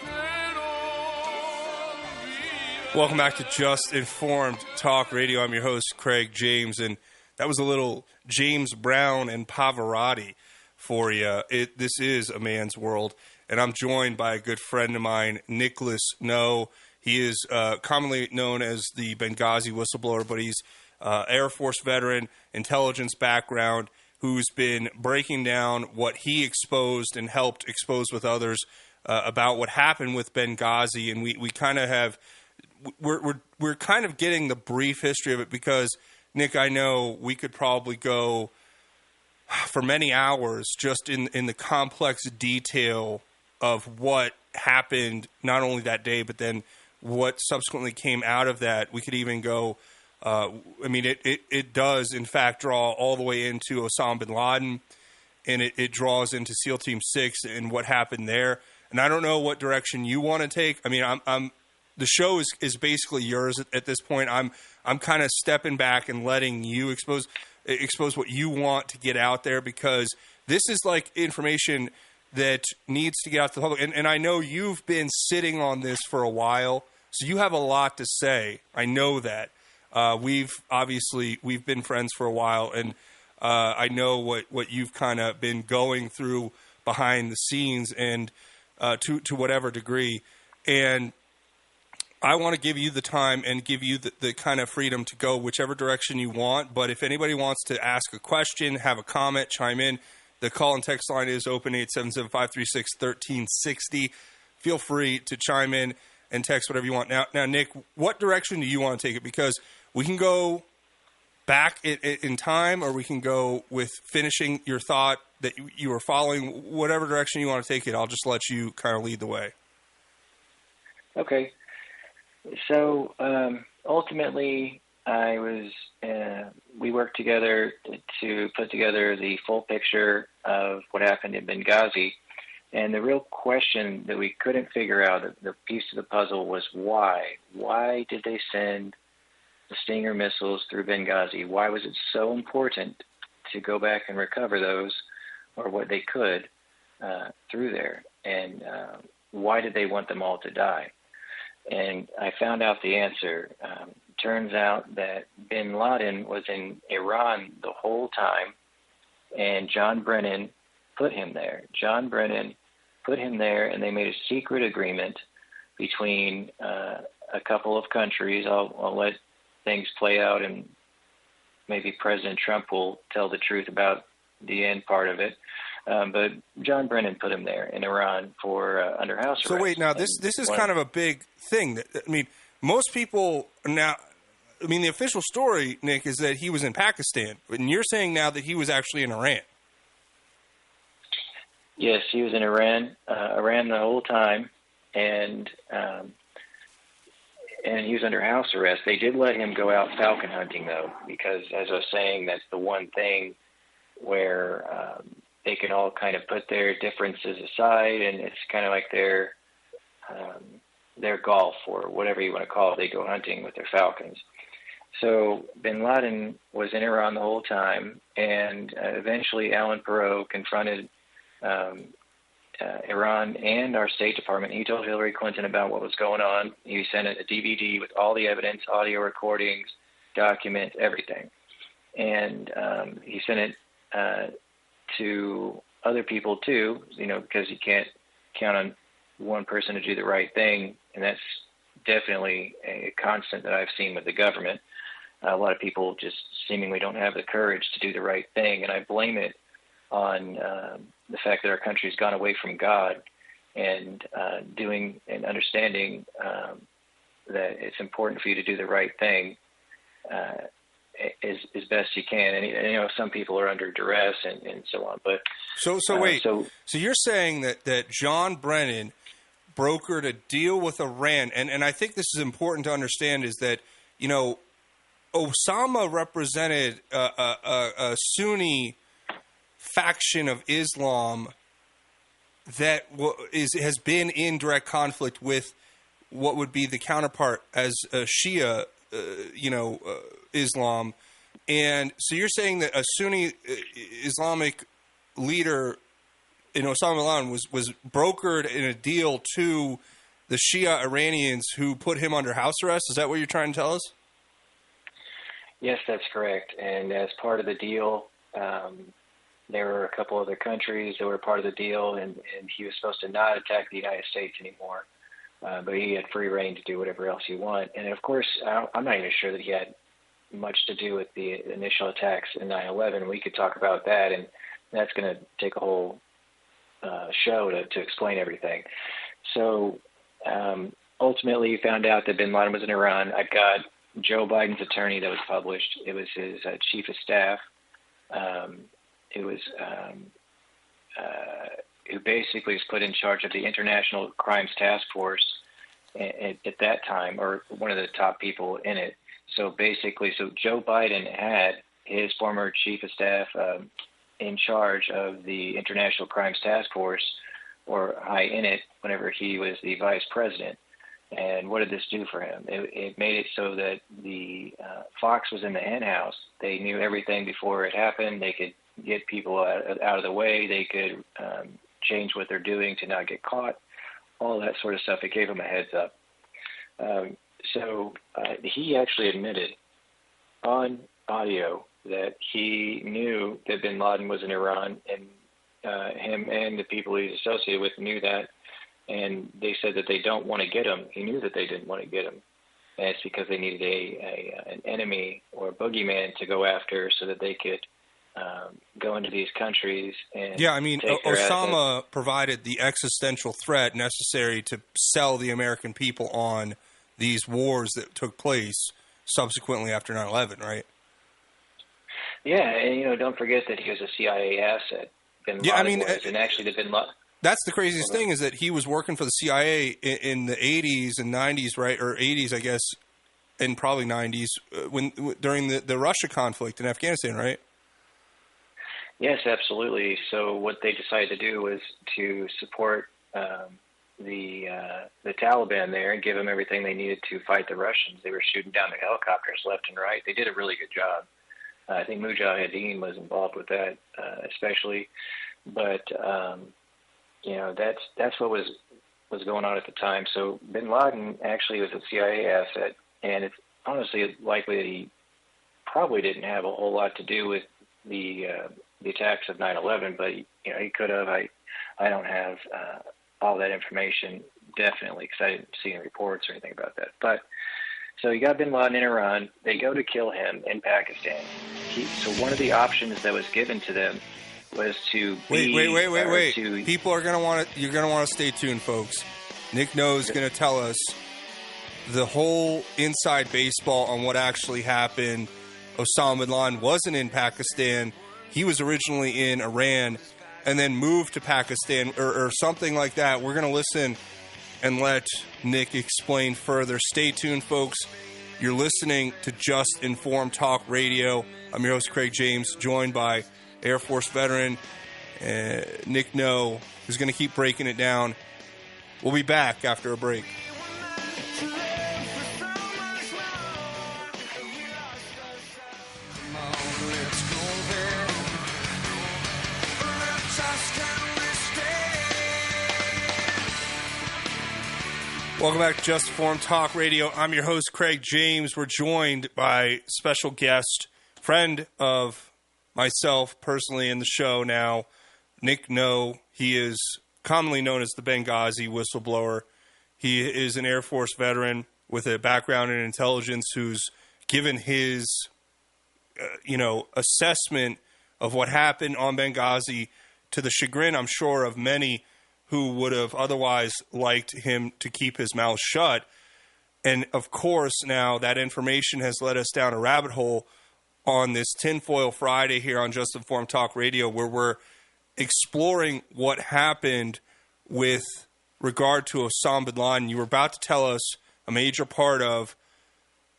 che non vive. Welcome back to Just Informed Talk Radio. I'm your host, Craig James, and that was a little James Brown and Pavarotti for you. This is a man's world, and I'm joined by a good friend of mine, Nicholas No. He is commonly known as the Benghazi whistleblower, but he's Air Force veteran, intelligence background, who's been breaking down what he exposed and helped expose with others about what happened with Benghazi. And we kind of have we're kind of getting the brief history of it, because Nick, I know we could probably go for many hours just in the complex detail of what happened, not only that day, but then what subsequently came out of that. We could even go, it does, in fact, draw all the way into Osama bin Laden, and it draws into SEAL Team 6 and what happened there. And I don't know what direction you want to take. I mean, the show is basically yours at this point. I'm kind of stepping back and letting you expose what you want to get out there, because this is like information that needs to get out to the public. And I know you've been sitting on this for a while, so you have a lot to say. I know that. We've been friends for a while, and I know what you've kind of been going through behind the scenes, and to whatever degree. And I want to give you the time and give you the kind of freedom to go whichever direction you want. But if anybody wants to ask a question, have a comment, chime in, the call and text line is open, 877-536-1360. Feel free to chime in and text whatever you want. Now, Nick, what direction do you want to take it? Because we can go back in time, or we can go with finishing your thought that you were following. Whatever direction you want to take it, I'll just let you kind of lead the way. Okay. So ultimately, we worked together to put together the full picture of what happened in Benghazi. And the real question that we couldn't figure out, the piece of the puzzle, was why. Why did they send the Stinger missiles through Benghazi? Why was it so important to go back and recover those, or what they could, through there? And why did they want them all to die? And I found out the answer. Turns out that bin Laden was in Iran the whole time, and John Brennan put him there. John Brennan put him there, and they made a secret agreement between a couple of countries. I'll let things play out, and maybe President Trump will tell the truth about the end part of it. But John Brennan put him there in Iran for under house arrest. So wait, now this is kind of a big thing. Most people now. The official story, Nick, is that he was in Pakistan, and you're saying now that he was actually in Iran. Yes, he was in Iran the whole time, and he was under house arrest. They did let him go out falcon hunting, though, because, as I was saying, that's the one thing where they can all kind of put their differences aside, and it's kind of like their golf, or whatever you want to call it. They go hunting with their falcons. So bin Laden was in Iran the whole time, and eventually Alan Perot confronted Iran and our State Department. He told Hillary Clinton about what was going on. He sent a DVD with all the evidence, audio recordings, documents, everything. And he sent it to other people too, because you can't count on one person to do the right thing, and that's definitely a constant that I've seen with the government. A lot of people just seemingly don't have the courage to do the right thing, and I blame it on the fact that our country's gone away from God, and doing and understanding that it's important for you to do the right thing as best you can. And some people are under duress and so on. But so wait. So you're saying that John Brennan brokered a deal with Iran, and I think this is important to understand, is that Osama represented a Sunni faction of Islam that has been in direct conflict with what would be the counterpart as Shia, Islam. And so you're saying that a Sunni Islamic leader in Osama bin Laden was brokered in a deal to the Shia Iranians who put him under house arrest? Is that what you're trying to tell us? Yes, that's correct. And as part of the deal, there were a couple other countries that were part of the deal, and he was supposed to not attack the United States anymore. But he had free reign to do whatever else he wanted. And, of course, I'm not even sure that he had much to do with the initial attacks in 9/11. We could talk about that, and that's going to take a whole show to explain everything. So ultimately, you found out that bin Laden was in Iran. I've got Joe Biden's attorney that was published. It was his chief of staff. It was who basically was put in charge of the International Crimes Task Force at that time, or one of the top people in it. So basically, Joe Biden had his former chief of staff in charge of the International Crimes Task Force, or high in it, whenever he was the vice president. And what did this do for him? It made it so that the fox was in the hen house. They knew everything before it happened. They could get people out of the way. They could change what they're doing to not get caught, all that sort of stuff. It gave him a heads up. So he actually admitted on audio that he knew that bin Laden was in Iran, and him and the people he's associated with knew that, and they said that they don't want to get him. He knew that they didn't want to get him, and it's because they needed an enemy or a boogeyman to go after so that they could go into these countries and yeah, I mean, take their Osama assets. provided the existential threat necessary to sell the American people on these wars that took place subsequently after 9/11, right? Yeah, and don't forget that he was a CIA asset. Bin Yeah, I Laden mean, was, and actually the bin Laden. That's the craziest thing, is that he was working for the CIA in the 80s and 90s, right? Or 80s, I guess, and probably 90s, during the Russia conflict in Afghanistan, right? Yes, absolutely. So what they decided to do was to support the Taliban there and give them everything they needed to fight the Russians. They were shooting down the helicopters left and right. They did a really good job. I think Mujahideen was involved with that, especially. But that's what was going on at the time. So bin Laden actually was a CIA asset, and it's honestly likely that he probably didn't have a whole lot to do with the attacks of 9/11, but he could have. I don't have all that information definitely, because I didn't see any reports or anything about that. But so you got bin Laden in Iran. They go to kill him in Pakistan. So one of the options that was given to them was to wait. People are gonna want to. You're gonna want to stay tuned, folks. Nick No's gonna tell us the whole inside baseball on what actually happened. Osama bin Laden wasn't in Pakistan. He was originally in Iran and then moved to Pakistan or something like that. We're going to listen and let Nick explain further. Stay tuned, folks. You're listening to Just Informed Talk Radio. I'm your host, Craig James, joined by Air Force veteran Nick No, who's going to keep breaking it down. We'll be back after a break. Welcome back to Just Informed Talk Radio. I'm your host, Craig James. We're joined by special guest, friend of myself personally in the show now, Nick No. He is commonly known as the Benghazi whistleblower. He is an Air Force veteran with a background in intelligence who's given his, assessment of what happened on Benghazi to the chagrin, I'm sure, of many who would have otherwise liked him to keep his mouth shut. And, of course, now that information has led us down a rabbit hole on this Tinfoil Friday here on Just Informed Talk Radio, where we're exploring what happened with regard to Osama bin Laden. You were about to tell us a major part of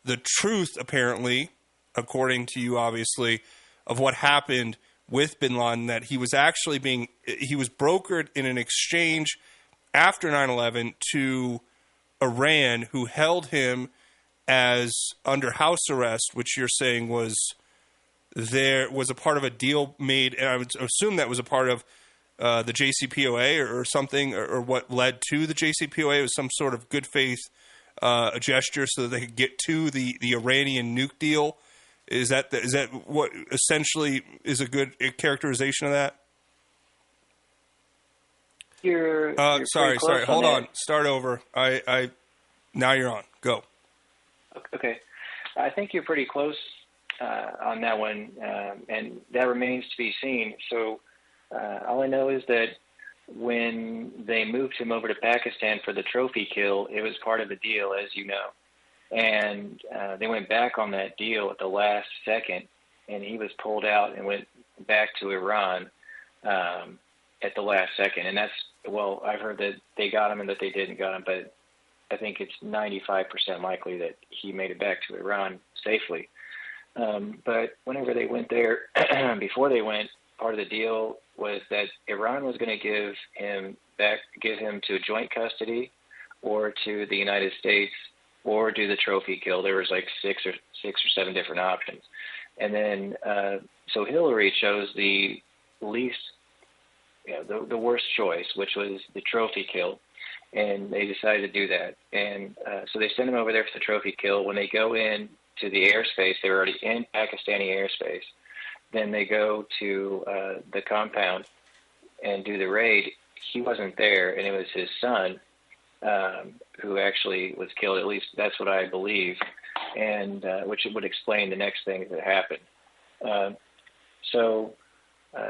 the truth, apparently, according to you, obviously, of what happened with bin Laden, that he was actually he was brokered in an exchange after 9/11 to Iran, who held him as under house arrest, which you're saying was a part of a deal made, and I would assume that was a part of the JCPOA or something, or what led to the JCPOA. It was some sort of good faith a gesture so that they could get to the Iranian nuke deal. Is that what essentially is a good characterization of that? You're sorry. Hold on. That. Start over. Now you're on. Go. Okay. I think you're pretty close on that one, and that remains to be seen. So all I know is that when they moved him over to Pakistan for the trophy kill, it was part of the deal, as you know. And they went back on that deal at the last second, and he was pulled out and went back to Iran at the last second. And I've heard that they got him and that they didn't got him, but I think it's 95% likely that he made it back to Iran safely. But whenever they went there, before they went, part of the deal was that Iran was going to give him to joint custody or to the United States, or do the trophy kill. There was like six or seven different options. And then, so Hillary chose the least, the worst choice, which was the trophy kill. And they decided to do that. And so they sent him over there for the trophy kill. When they go in to the airspace. They were already in Pakistani airspace. Then they go to the compound and do the raid. He wasn't there, and it was his son who actually was killed. At least that's what I believe, and which would explain the next things that happened. So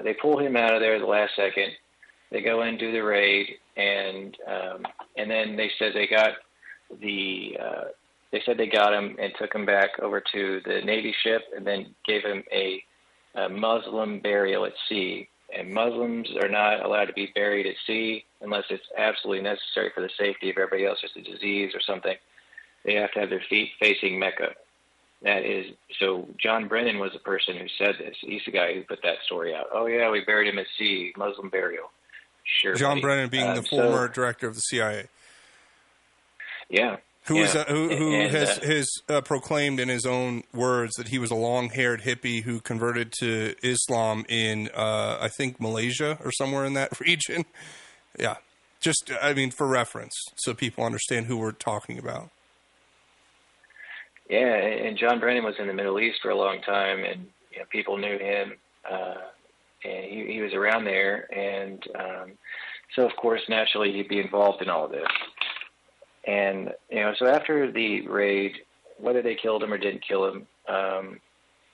they pull him out of there at the last second. They go in, do the raid, and then they said they got him and took him back over to the Navy ship, and then gave him a Muslim burial at sea. And Muslims are not allowed to be buried at sea unless it's absolutely necessary for the safety of everybody else, just a disease or something. They have to have their feet facing Mecca. That is, so John Brennan was the person who said this. He's the guy who put that story out. Oh yeah, we buried him at sea, Muslim burial. Sure. John buddy. Brennan being the former director of the CIA. Yeah. Who And, has proclaimed in his own words that he was a long-haired hippie who converted to Islam in, I think, Malaysia or somewhere in that region. Yeah. Just, I mean, for reference, so people understand who we're talking about. Yeah, and John Brennan was in the Middle East for a long time, and people knew him, and he was around there, and so, of course, naturally, he'd be involved in all of this. And, so after the raid, whether they killed him or didn't kill him,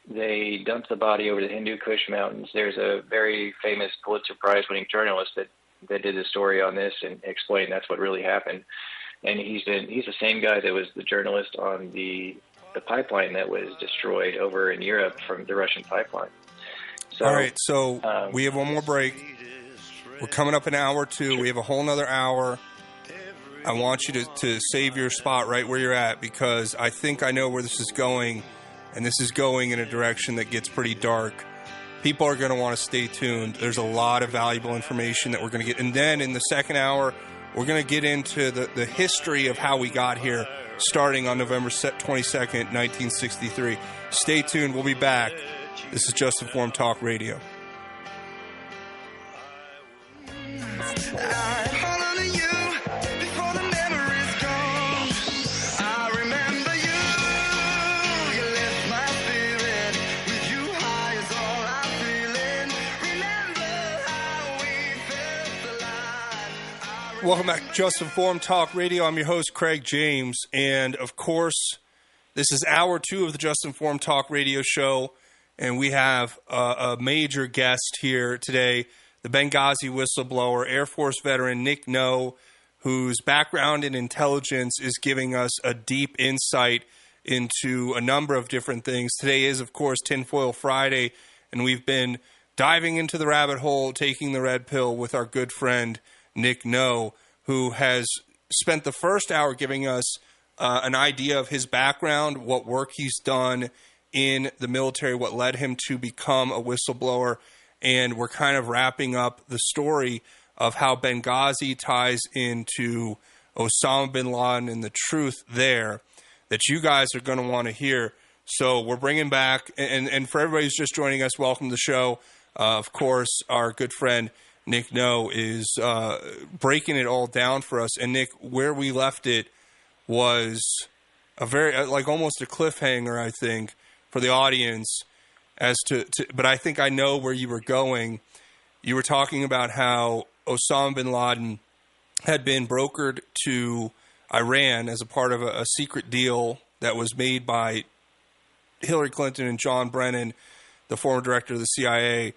they dumped the body over the Hindu Kush Mountains. There's a very famous Pulitzer Prize-winning journalist that did the story on this and explained that's what really happened. And he's the same guy that was the journalist on the pipeline that was destroyed over in Europe from the Russian pipeline. So, all right, so we have one more break. We're coming up an hour or two. We have a whole nother hour. I want you to save your spot right where you're at, because I think I know where this is going, and this is going in a direction that gets pretty dark. People are going to want to stay tuned. There's a lot of valuable information that we're going to get. And then in the second hour, we're going to get into the history of how we got here, starting on November 22nd, 1963. Stay tuned. We'll be back. This is Just Informed Talk Radio. Welcome back to Just Informed Talk Radio. I'm your host, Craig James. And, of course, this is hour 2 of the Just Informed Talk Radio show. And we have a major guest here today, the Benghazi whistleblower, Air Force veteran Nick No, whose background in intelligence is giving us a deep insight into a number of different things. Today is, of course, Tinfoil Friday, and we've been diving into the rabbit hole, taking the red pill with our good friend Nick No, who has spent the first hour giving us an idea of his background, what work he's done in the military, what led him to become a whistleblower, and we're kind of wrapping up the story of how Benghazi ties into Osama bin Laden and the truth there that you guys are going to want to hear. So we're bringing back, and for everybody who's just joining us, welcome to the show. Of course, our good friend Nick No is breaking it all down for us. And Nick, where we left it was a very, like almost a cliffhanger, I think, for the audience as to but I think I know where you were going. You were talking about how Osama bin Laden had been brokered to Iran as a part of a secret deal that was made by Hillary Clinton and John Brennan, the former director of the CIA,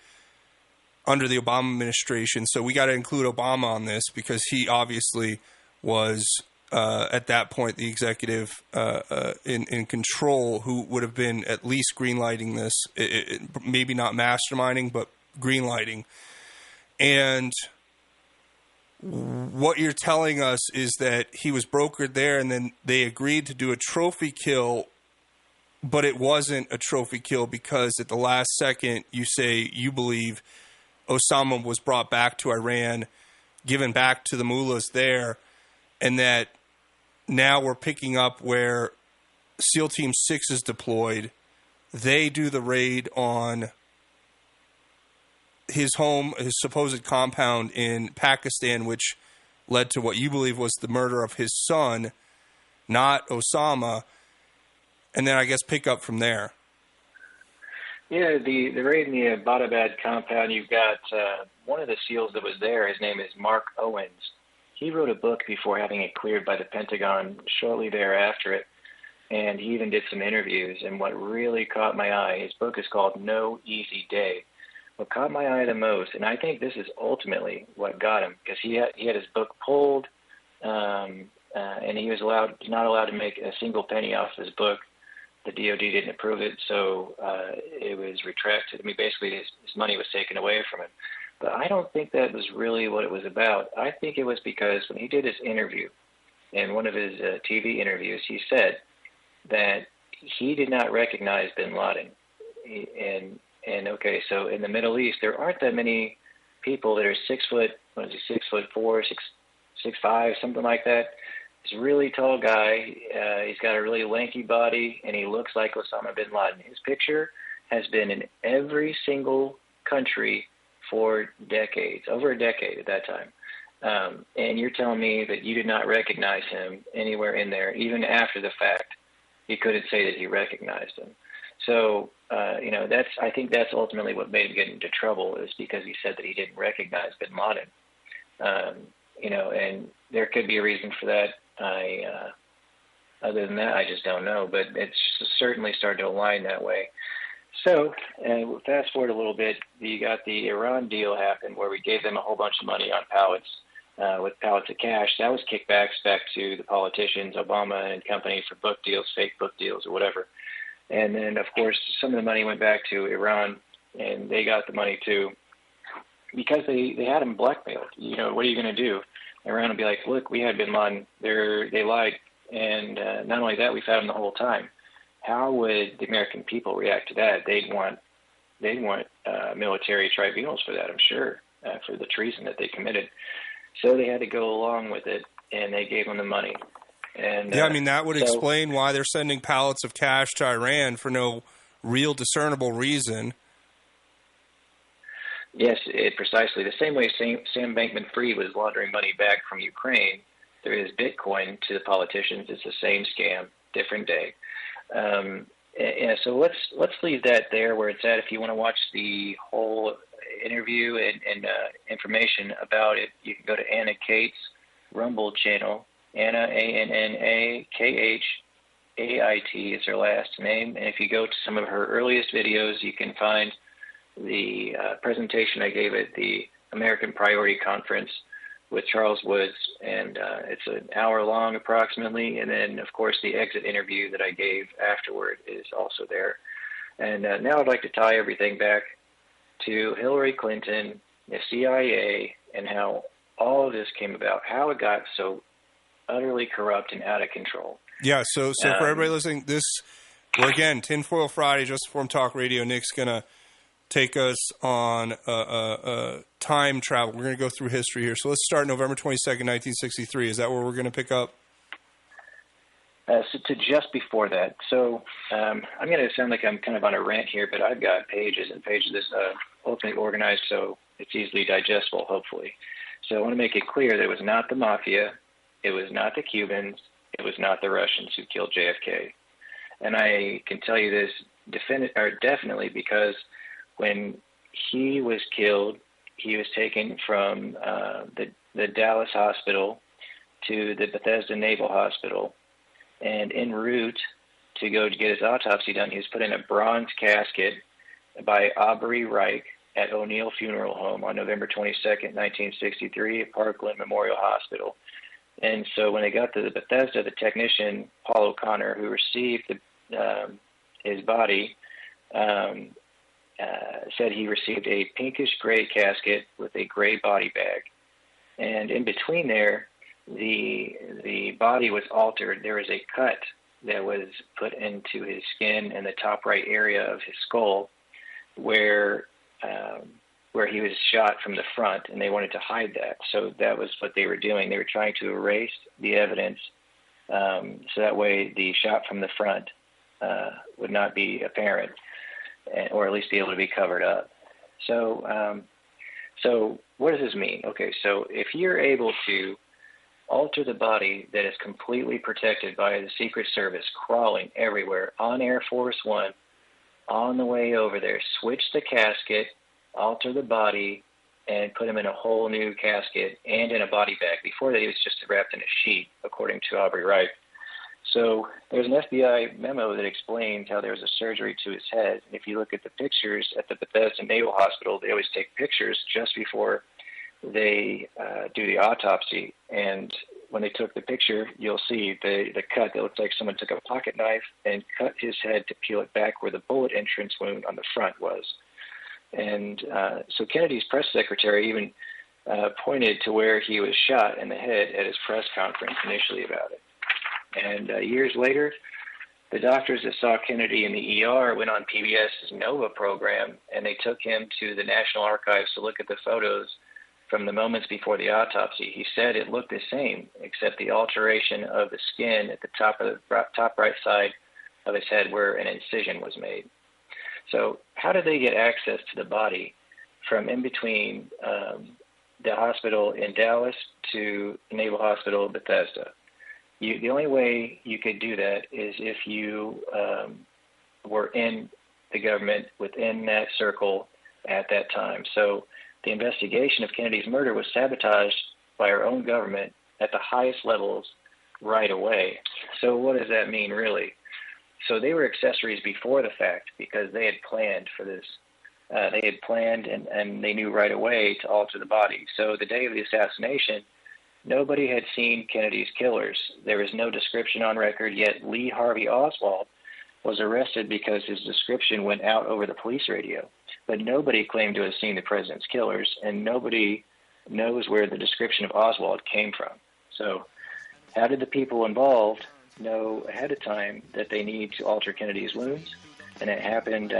under the Obama administration. So we got to include Obama on this because he obviously was, at that point, the executive in control who would have been at least greenlighting this, maybe not masterminding, but greenlighting. And what you're telling us is that he was brokered there and then they agreed to do a trophy kill, but it wasn't a trophy kill because at the last second, you say you believe Osama was brought back to Iran, given back to the mullahs there, and that now we're picking up where SEAL Team 6 is deployed. They do the raid on his home, his supposed compound in Pakistan, which led to what you believe was the murder of his son, not Osama. and then I guess pick up from there. Yeah, the raid in the Abbottabad compound, you've got one of the SEALs that was there. His name is Mark Owens. He wrote a book before having it cleared by the Pentagon shortly thereafter it, and he even did some interviews. And what really caught my eye, his book is called No Easy Day. What caught my eye the most, and I think this is ultimately what got him, because he had his book pulled, and he was not allowed to make a single penny off his book. The DOD didn't approve it, so it was retracted. I mean, basically his money was taken away from him. But I don't think that was really what it was about. I think it was because when he did his interview, in one of his TV interviews, he said that he did not recognize bin Laden. And okay, so in the Middle East, there aren't that many people that are 6'4", 6'5", something like that. He's a really tall guy. He's got a really lanky body, and he looks like Osama bin Laden. His picture has been in every single country for decades, over a decade at that time. And you're telling me that you did not recognize him anywhere in there, even after the fact. He couldn't say that he recognized him. So, I think that's ultimately what made him get into trouble, is because he said that he didn't recognize bin Laden. And there could be a reason for that. Other than that, I just don't know. But it's certainly started to align that way. So, fast forward a little bit, you got the Iran deal happen where we gave them a whole bunch of money on pallets, with pallets of cash. That was kickbacks back to the politicians, Obama and company, for book deals, fake book deals, or whatever. And then, of course, some of the money went back to Iran, and they got the money too, because they had them blackmailed. What are you going to do? Iran will be like, look, we had bin Laden. They lied. And not only that, we've had them the whole time. How would the American people react to that? They'd want military tribunals for that, I'm sure, for the treason that they committed. So they had to go along with it, and they gave them the money. And yeah, I mean, that would explain why they're sending pallets of cash to Iran for no real discernible reason. Yes, precisely. The same way Sam Bankman-Fried was laundering money back from Ukraine through his Bitcoin to the politicians. It's the same scam, different day. So let's leave that there where it's at. If you want to watch the whole interview and information about it, you can go to Anna Kate's Rumble channel. Anna, ANNAKHAIT is her last name. And if you go to some of her earliest videos, you can find the presentation I gave at the American Priority Conference with Charles Woods, and it's an hour long approximately, and then, of course, the exit interview that I gave afterward is also there. And now I'd like to tie everything back to Hillary Clinton, the CIA, and how all of this came about, how it got so utterly corrupt and out of control. Yeah, so for everybody listening, we're again, Tinfoil Friday, Just Informed Talk Radio. Nick's going to take us on time travel. We're going to go through history here. So let's start November 22nd, 1963. Is that where we're going to pick up? So to just before that. So I'm going to sound like I'm kind of on a rant here, but I've got pages and pages of this ultimately organized so it's easily digestible, hopefully. So I want to make it clear that it was not the mafia, it was not the Cubans, it was not the Russians who killed JFK. And I can tell you this definitely because when he was killed, he was taken from the Dallas hospital to the Bethesda Naval Hospital. And en route to go to get his autopsy done, he was put in a bronze casket by Aubrey Reich at O'Neill Funeral Home on November 22nd, 1963 at Parkland Memorial Hospital. And so when they got to the Bethesda, the technician, Paul O'Connor, who received his body, said he received a pinkish-gray casket with a gray body bag. And in between there, the body was altered. There was a cut that was put into his skin in the top right area of his skull where he was shot from the front, and they wanted to hide that. So that was what they were doing. They were trying to erase the evidence so that way the shot from the front would not be apparent, or at least be able to be covered up. So what does this mean? Okay, so if you're able to alter the body that is completely protected by the Secret Service, crawling everywhere, on Air Force One, on the way over there, switch the casket, alter the body, and put him in a whole new casket and in a body bag. Before that, he was just wrapped in a sheet, according to Aubrey Wright. So there's an FBI memo that explains how there was a surgery to his head. And if you look at the pictures at the Bethesda Naval Hospital, they always take pictures just before they do the autopsy. And when they took the picture, you'll see the cut that looks like someone took a pocket knife and cut his head to peel it back where the bullet entrance wound on the front was. And so Kennedy's press secretary even pointed to where he was shot in the head at his press conference initially about it. And years later, the doctors that saw Kennedy in the ER went on PBS's NOVA program, and they took him to the National Archives to look at the photos from the moments before the autopsy. He said it looked the same, except the alteration of the skin at the top right side of his head where an incision was made. So how did they get access to the body from in between the hospital in Dallas to the Naval Hospital in Bethesda? The only way you could do that is if you were in the government within that circle at that time. So the investigation of Kennedy's murder was sabotaged by our own government at the highest levels right away. So what does that mean, really? So they were accessories before the fact because they had planned for this. They had planned and they knew right away to alter the body. So the day of the assassination, nobody had seen Kennedy's killers. There was no description on record, yet Lee Harvey Oswald was arrested because his description went out over the police radio. But nobody claimed to have seen the president's killers, and nobody knows where the description of Oswald came from. So how did the people involved know ahead of time that they need to alter Kennedy's wounds? And it happened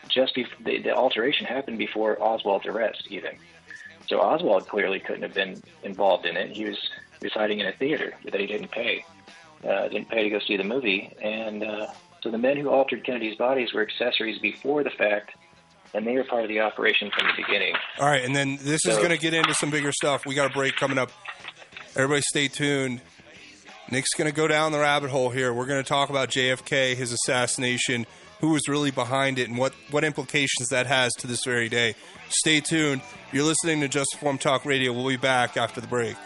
just before the alteration happened before Oswald's arrest, even. So Oswald clearly couldn't have been involved in it. He was hiding in a theater that he didn't pay to go see the movie. And so the men who altered Kennedy's bodies were accessories before the fact, and they were part of the operation from the beginning. All right, and then this is going to get into some bigger stuff. We got a break coming up. Everybody stay tuned. Nick's going to go down the rabbit hole here. We're going to talk about JFK, his assassination, who was really behind it, and what implications that has to this very day. Stay tuned. You're listening to Just Informed Talk Radio. We'll be back after the break.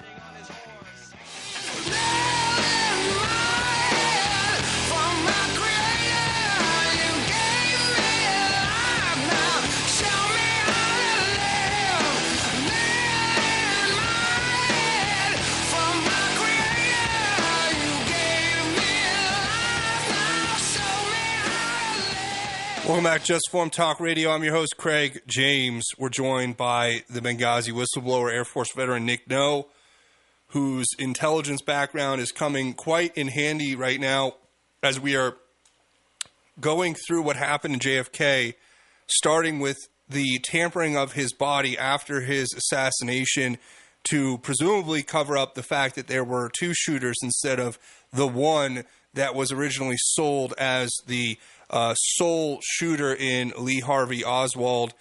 Welcome back, Just Informed Talk Radio. I'm your host, Craig James. We're joined by the Benghazi whistleblower, Air Force veteran Nick No, whose intelligence background is coming quite in handy right now as we are going through what happened in JFK, starting with the tampering of his body after his assassination to presumably cover up the fact that there were two shooters instead of the one that was originally sold as the sole shooter in Lee Harvey Oswald.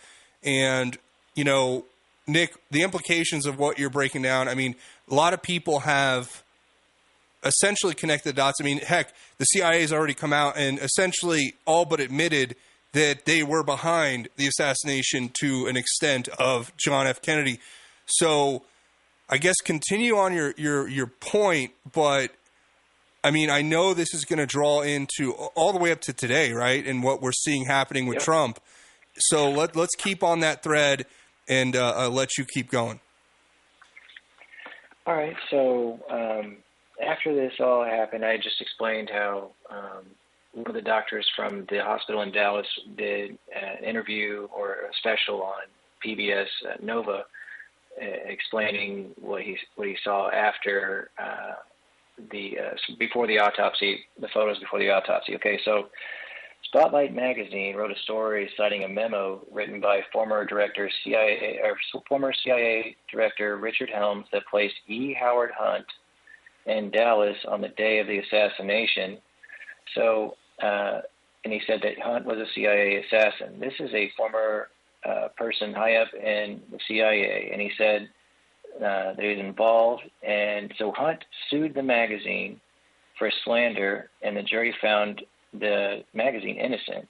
And, you know, Nick, the implications of what you're breaking down, I mean, a lot of people have essentially connected the dots. I mean, heck, the CIA has already come out and essentially all but admitted that they were behind the assassination to an extent of John F. Kennedy. So I guess continue on your point, but I mean, I know this is going to draw into all the way up to today, right? And what we're seeing happening with Trump. So let's keep on that thread and let you keep going. All right. So after this all happened, I just explained how one of the doctors from the hospital in Dallas did an interview or a special on PBS Nova, explaining what he saw after before the autopsy, the photos before the autopsy. Okay, so Spotlight magazine wrote a story citing a memo written by former CIA director Richard Helms that placed E. Howard Hunt in Dallas on the day of the assassination. So, and he said that Hunt was a CIA assassin. This is a former person high up in the CIA, and he said he was involved, and so Hunt sued the magazine for slander, and the jury found the magazine innocent.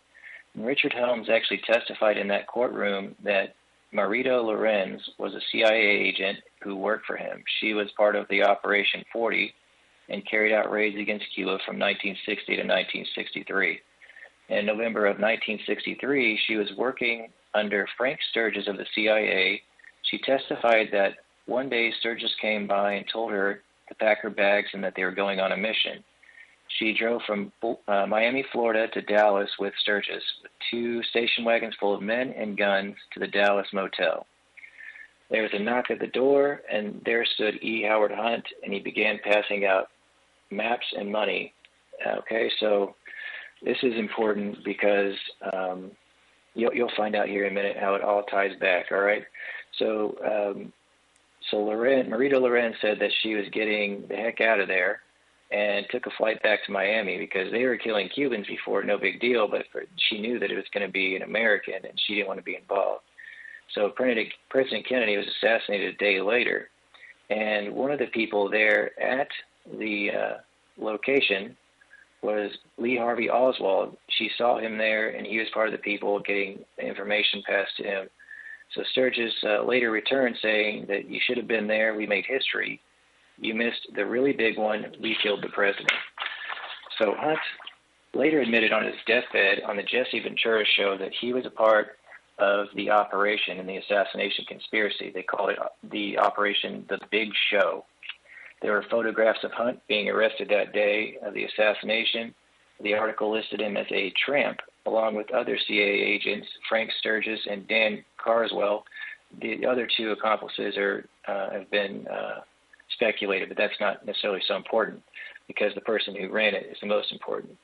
And Richard Helms actually testified in that courtroom that Marita Lorenz was a CIA agent who worked for him. She was part of the Operation 40 and carried out raids against Cuba from 1960 to 1963. In November of 1963, she was working under Frank Sturgis of the CIA. She testified that one day Sturgis came by and told her to pack her bags and that they were going on a mission. She drove from Miami, Florida to Dallas with Sturgis, with 2 station wagons full of men and guns to the Dallas motel. There was a knock at the door, and there stood E. Howard Hunt, and he began passing out maps and money. Okay, so this is important because you'll find out here in a minute how it all ties back, all right? So Marita Lorenz said that she was getting the heck out of there and took a flight back to Miami because they were killing Cubans before, no big deal, but she knew that it was going to be an American, and she didn't want to be involved. So President Kennedy was assassinated a day later, and one of the people there at the location was Lee Harvey Oswald. She saw him there, and he was part of the people getting information passed to him. So Sturgis later returned saying that you should have been there. We made history. You missed the really big one. We killed the president. So Hunt later admitted on his deathbed on the Jesse Ventura show that he was a part of the operation in the assassination conspiracy. They called it the operation The Big Show. There were photographs of Hunt being arrested that day of the assassination. The article listed him as a tramp, along with other CIA agents, Frank Sturgis and Dan Carswell. The other 2 accomplices have been speculated, but that's not necessarily so important because the person who ran it is the most important.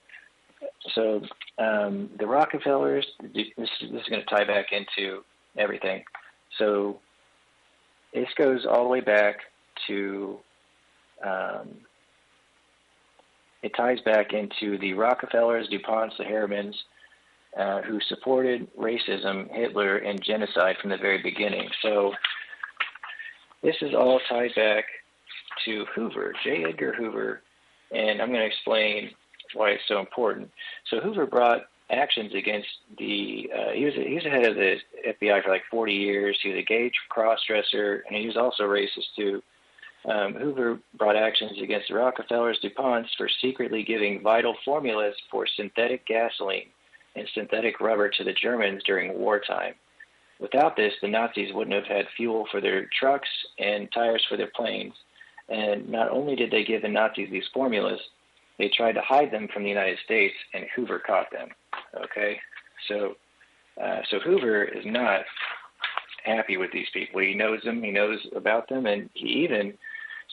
So the Rockefellers, this is going to tie back into everything. So this goes all the way back to, it ties back into the Rockefellers, DuPonts, the Harrimans, who supported racism, Hitler, and genocide from the very beginning. So this is all tied back to Hoover, J. Edgar Hoover, and I'm going to explain why it's so important. So Hoover brought actions against he was the head of the FBI for like 40 years. He was a gay cross-dresser, and he was also racist too. Hoover brought actions against the Rockefellers, DuPonts for secretly giving vital formulas for synthetic gasoline and synthetic rubber to the Germans during wartime. Without this, the Nazis wouldn't have had fuel for their trucks and tires for their planes. And not only did they give the Nazis these formulas, they tried to hide them from the United States, and Hoover caught them. Okay, so Hoover is not happy with these people. He knows them, he knows about them, and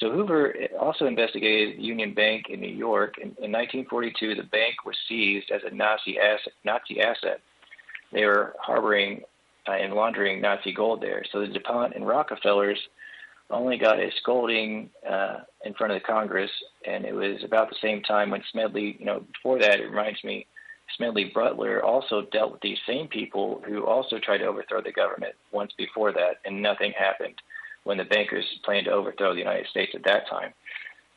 Hoover also investigated Union Bank in New York. In 1942, the bank was seized as a Nazi asset. They were harboring and laundering Nazi gold there. So the DuPont and Rockefellers only got a scolding in front of the Congress, and it was about the same time when Smedley, before that, it reminds me, Smedley Butler also dealt with these same people who also tried to overthrow the government once before that, and nothing happened when the bankers planned to overthrow the United States at that time.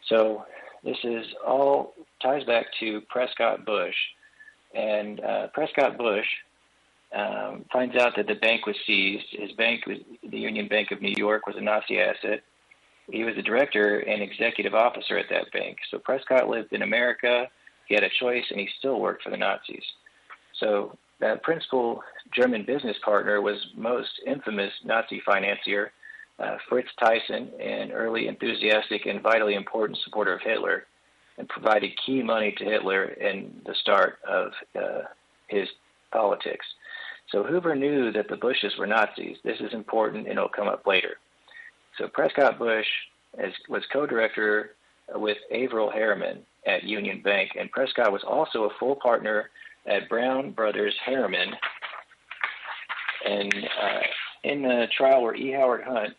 So this is all ties back to Prescott Bush, and Prescott Bush finds out that the bank was seized. His bank, the Union Bank of New York, was a Nazi asset. He was the director and executive officer at that bank. So Prescott lived in America. He had a choice, and he still worked for the Nazis. So that principal German business partner was most infamous Nazi financier, Fritz Thyssen, an early enthusiastic and vitally important supporter of Hitler, and provided key money to Hitler in the start of his politics. So Hoover knew that the Bushes were Nazis. This is important, and it'll come up later. So Prescott Bush was co-director with Averell Harriman at Union Bank, and Prescott was also a full partner at Brown Brothers Harriman. And in the trial where E. Howard Hunt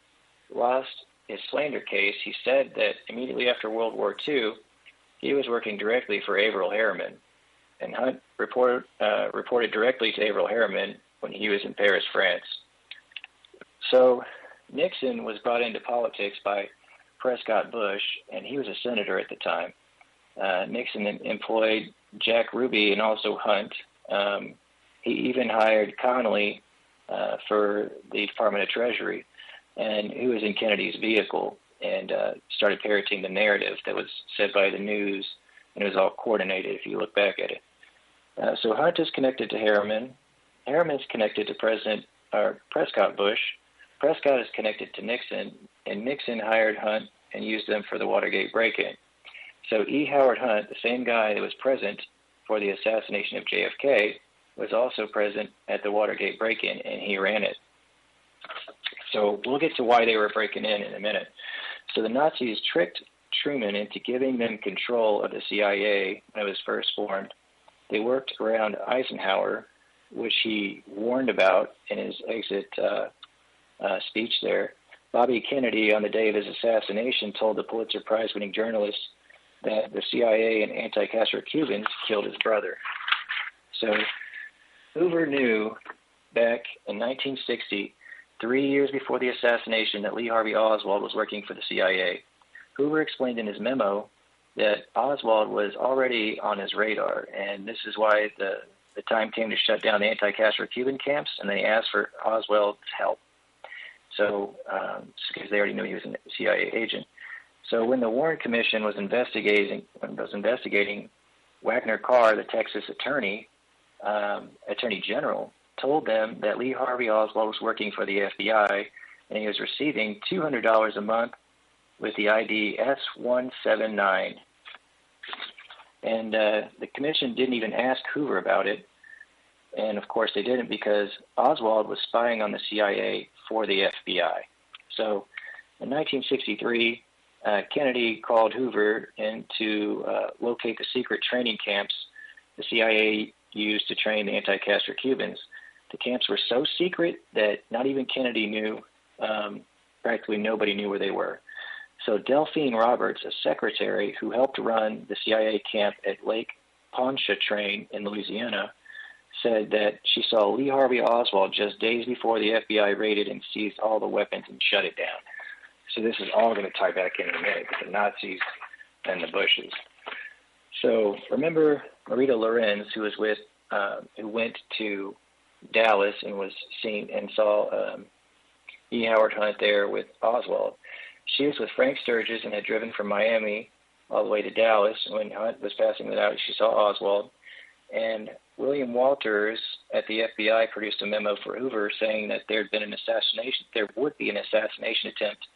lost his slander case, he said that immediately after World War II, he was working directly for Averell Harriman. And Hunt reported directly to Averell Harriman when he was in Paris, France. So Nixon was brought into politics by Prescott Bush, and he was a senator at the time. Nixon employed Jack Ruby and also Hunt. He even hired Connally for the Department of Treasury, and who was in Kennedy's vehicle, and started parroting the narrative that was said by the news, and it was all coordinated if you look back at it. So Hunt is connected to Harriman. Harriman's connected to Prescott Bush. Prescott is connected to Nixon, and Nixon hired Hunt and used them for the Watergate break-in. So E. Howard Hunt, the same guy that was present for the assassination of JFK, was also present at the Watergate break-in, and he ran it. So we'll get to why they were breaking in a minute. So the Nazis tricked Truman into giving them control of the CIA when it was first formed. They worked around Eisenhower, which he warned about in his exit speech there. Bobby Kennedy, on the day of his assassination, told the Pulitzer Prize-winning journalist that the CIA and anti-Castro Cubans killed his brother. So Hoover knew back in 1960, 3 years before the assassination, that Lee Harvey Oswald was working for the CIA. Hoover explained in his memo that Oswald was already on his radar, and this is why the time came to shut down the anti-Castro Cuban camps, and they asked for Oswald's help. So, because they already knew he was a CIA agent. So when the Warren Commission was investigating Wagner Carr, the Texas attorney general, told them that Lee Harvey Oswald was working for the FBI, and he was receiving $200 a month with the ID S179. And the commission didn't even ask Hoover about it. And, of course, they didn't, because Oswald was spying on the CIA for the FBI. So in 1963, Kennedy called Hoover in to locate the secret training camps the CIA used to train the anti-Castro Cubans. The camps were so secret that not even Kennedy knew. Practically nobody knew where they were. So Delphine Roberts, a secretary who helped run the CIA camp at Lake Pontchartrain in Louisiana, said that she saw Lee Harvey Oswald just days before the FBI raided and seized all the weapons and shut it down. So this is all going to tie back in a minute with the Nazis and the Bushes. So remember Marita Lorenz, who went to Dallas and was seen and saw E. Howard Hunt there with Oswald. She was with Frank Sturgis and had driven from Miami all the way to Dallas. When Hunt was passing it out, she saw Oswald. And William Walters at the FBI produced a memo for Hoover saying that there would be an assassination attempt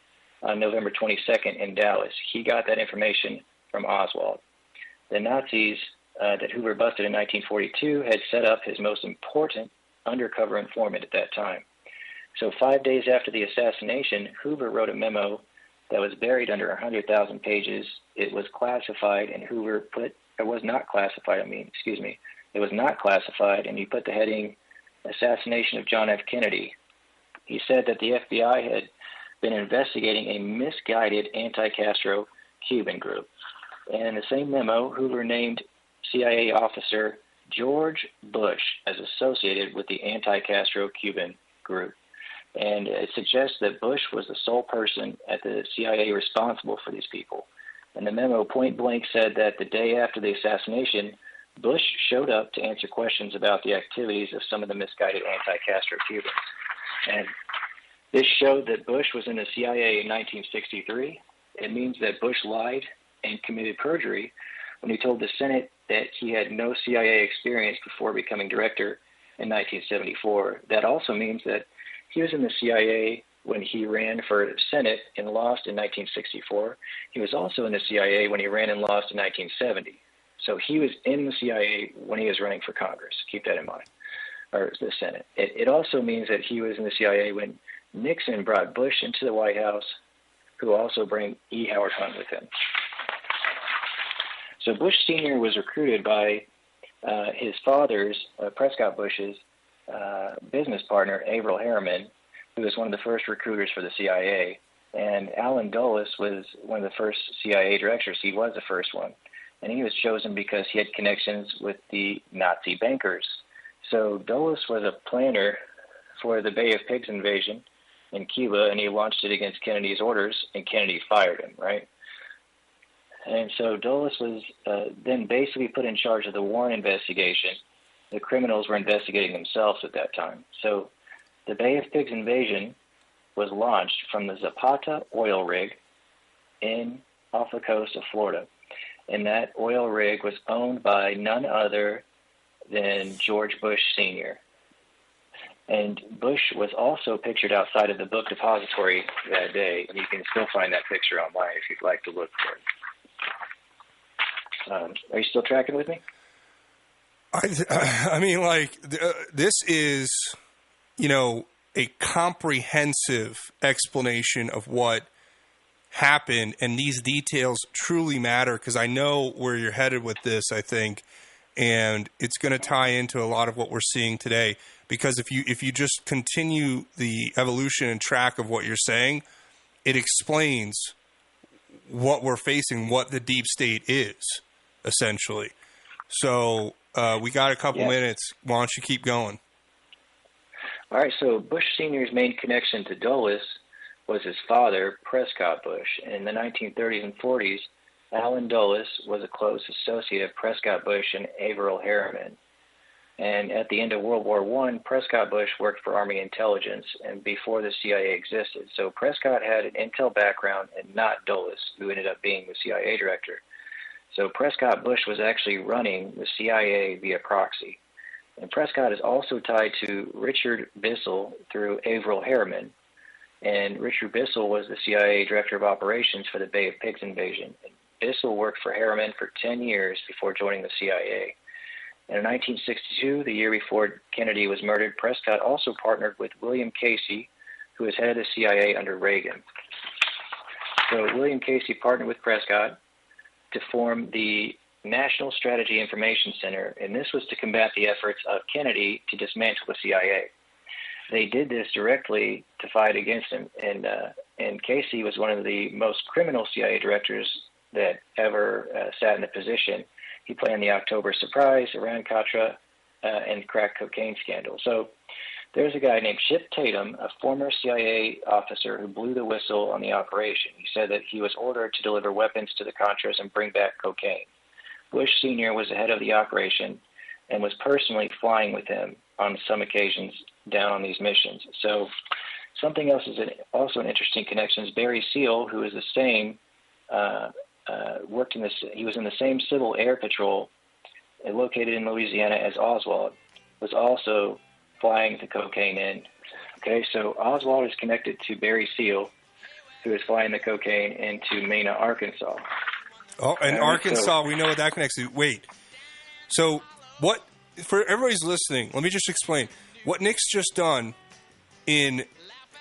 on November 22nd in Dallas. He got that information from Oswald. The Nazis that Hoover busted in 1942 had set up his most important undercover informant at that time. So 5 days after the assassination, Hoover wrote a memo that was buried under 100,000 pages. It was classified, and Hoover it was not classified, and he put the heading, Assassination of John F. Kennedy. He said that the FBI had been investigating a misguided anti-Castro Cuban group. And in the same memo, Hoover named CIA officer George Bush as associated with the anti-Castro Cuban group. And it suggests that Bush was the sole person at the CIA responsible for these people. And the memo point blank said that the day after the assassination, Bush showed up to answer questions about the activities of some of the misguided anti-Castro Cubans. And this showed that Bush was in the CIA in 1963. It means that Bush lied and committed perjury when he told the Senate that he had no CIA experience before becoming director in 1974. That also means that he was in the CIA when he ran for Senate and lost in 1964. He was also in the CIA when he ran and lost in 1970. So he was in the CIA when he was running for Congress. Keep that in mind, or the Senate. It also means that he was in the CIA when Nixon brought Bush into the White House, who also brought E. Howard Hunt with him. So Bush Sr. was recruited by his father's, Prescott Bush's, business partner, Averell Harriman, who was one of the first recruiters for the CIA. And Allen Dulles was one of the first CIA directors. He was the first one. And he was chosen because he had connections with the Nazi bankers. So Dulles was a planner for the Bay of Pigs invasion, in Cuba, and he launched it against Kennedy's orders, and Kennedy fired him, right? And so Dulles was then basically put in charge of the Warren investigation. The criminals were investigating themselves at that time. So the Bay of Pigs invasion was launched from the Zapata oil rig off the coast of Florida. And that oil rig was owned by none other than George Bush Sr. And Bush was also pictured outside of the book depository that day, and you can still find that picture online if you'd like to look for it. Are you still tracking with me? I mean, like, this is, you know, a comprehensive explanation of what happened, and these details truly matter because I know where you're headed with this, I think, and it's going to tie into a lot of what we're seeing today. Because if you just continue the evolution and track of what you're saying, it explains what we're facing, what the deep state is, essentially. So we got a couple minutes. Why don't you keep going? All right, so Bush Sr.'s main connection to Dulles was his father, Prescott Bush. In the 1930s and 40s, Allen Dulles was a close associate of Prescott Bush and Averell Harriman. And at the end of World War I, Prescott Bush worked for Army intelligence and before the CIA existed. So Prescott had an intel background and not Dulles, who ended up being the CIA director. So Prescott Bush was actually running the CIA via proxy. And Prescott is also tied to Richard Bissell through Averell Harriman. And Richard Bissell was the CIA director of operations for the Bay of Pigs invasion. And Bissell worked for Harriman for 10 years before joining the CIA. And in 1962, the year before Kennedy was murdered, Prescott also partnered with William Casey, who was head of the CIA under Reagan. So William Casey partnered with Prescott to form the National Strategy Information Center, and this was to combat the efforts of Kennedy to dismantle the CIA. They did this directly to fight against him, and Casey was one of the most criminal CIA directors that ever sat in the position. He planned the October surprise, Iran-Contra, and crack cocaine scandal. So there's a guy named Chip Tatum, a former CIA officer who blew the whistle on the operation. He said that he was ordered to deliver weapons to the Contras and bring back cocaine. Bush Sr. was the head of the operation and was personally flying with him on some occasions down on these missions. So something else is also an interesting connection is Barry Seal, who is the same, he was in the same Civil Air Patrol located in Louisiana as Oswald, was also flying the cocaine in. Okay, so Oswald is connected to Barry Seal, who is flying the cocaine into Mena, Arkansas. Oh, and Arkansas, we know what that connects to. Wait. So what, for everybody's listening, let me just explain. What Nick's just done in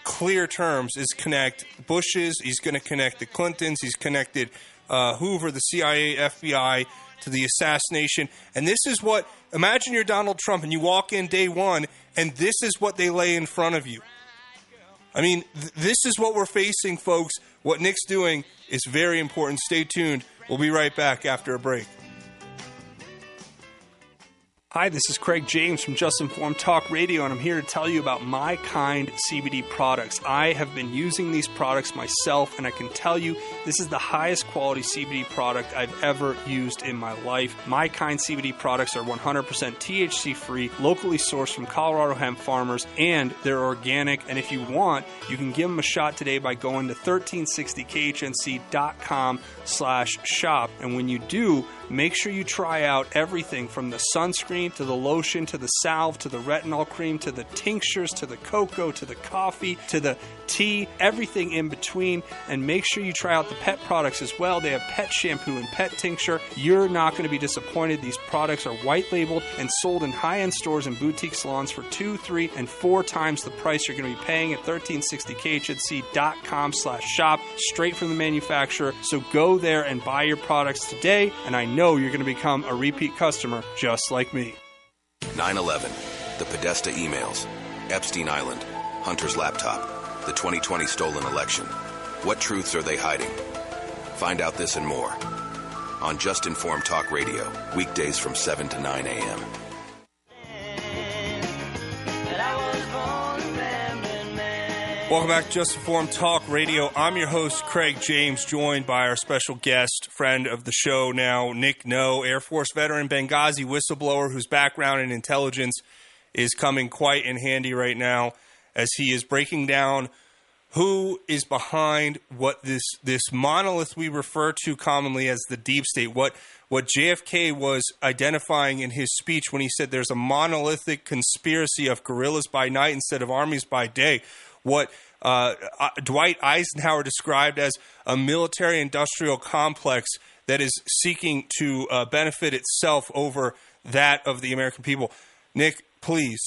clear terms is connect Bushes, he's going to connect the Clintons, he's connected Hoover, the CIA, FBI, to the assassination. And this is what, imagine you're Donald Trump and you walk in day one and this is what they lay in front of you. I mean, this is what we're facing, folks. What Nick's doing is very important. Stay tuned. We'll be right back after a break. Hi, this is Craig James from Just Informed Talk Radio, and I'm here to tell you about My Kind CBD products. I have been using these products myself, and I can tell you this is the highest quality CBD product I've ever used in my life. My Kind CBD products are 100% THC-free, locally sourced from Colorado hemp farmers, and they're organic. And if you want, you can give them a shot today by going to 1360khnc.com/shop. And when you do, make sure you try out everything from the sunscreen to the lotion to the salve to the retinol cream to the tinctures to the cocoa to the coffee to the tea, everything in between. And make sure you try out the pet products as well. They have pet shampoo and pet tincture. You're not going to be disappointed. These products are white labeled and sold in high-end stores and boutique salons for 2, 3, and 4 times the price you're going to be paying at 1360khnc.com/shop, straight from the manufacturer. So go there and buy your products today, and I know you're going to become a repeat customer just like me. 9/11, the Podesta emails, Epstein Island, Hunter's laptop, the 2020 stolen election. What truths are they hiding? Find out this and more on Just Informed Talk Radio, weekdays from 7 to 9 a.m. That I was born a gambling man. Welcome back to Just Informed Talk Radio. I'm your host, Craig James, joined by our special guest, friend of the show now, Nick No, Air Force veteran, Benghazi whistleblower, whose background in intelligence is coming quite in handy right now as he is breaking down who is behind what this monolith we refer to commonly as the deep state, what JFK was identifying in his speech when he said there's a monolithic conspiracy of guerrillas by night instead of armies by day. What Dwight Eisenhower described as a military-industrial complex that is seeking to benefit itself over that of the American people. Nick, please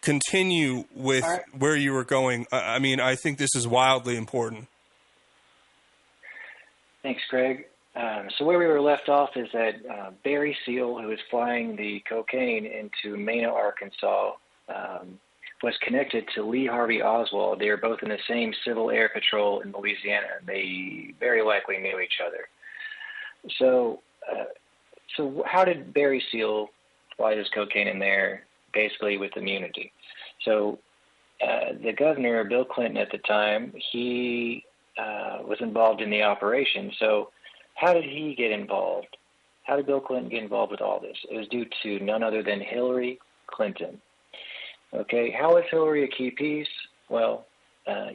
continue with where you were going. I mean, I think this is wildly important. Thanks, Craig. So where we were left off is that Barry Seal, who was flying the cocaine into Mena, Arkansas, was connected to Lee Harvey Oswald. They were both in the same Civil Air Patrol in Louisiana. They very likely knew each other. So how did Barry Seal fly this cocaine in there, basically with immunity? So the governor, Bill Clinton at the time, he was involved in the operation. So how did he get involved? How did Bill Clinton get involved with all this? It was due to none other than Hillary Clinton. Okay, how was Hillary a key piece? Well,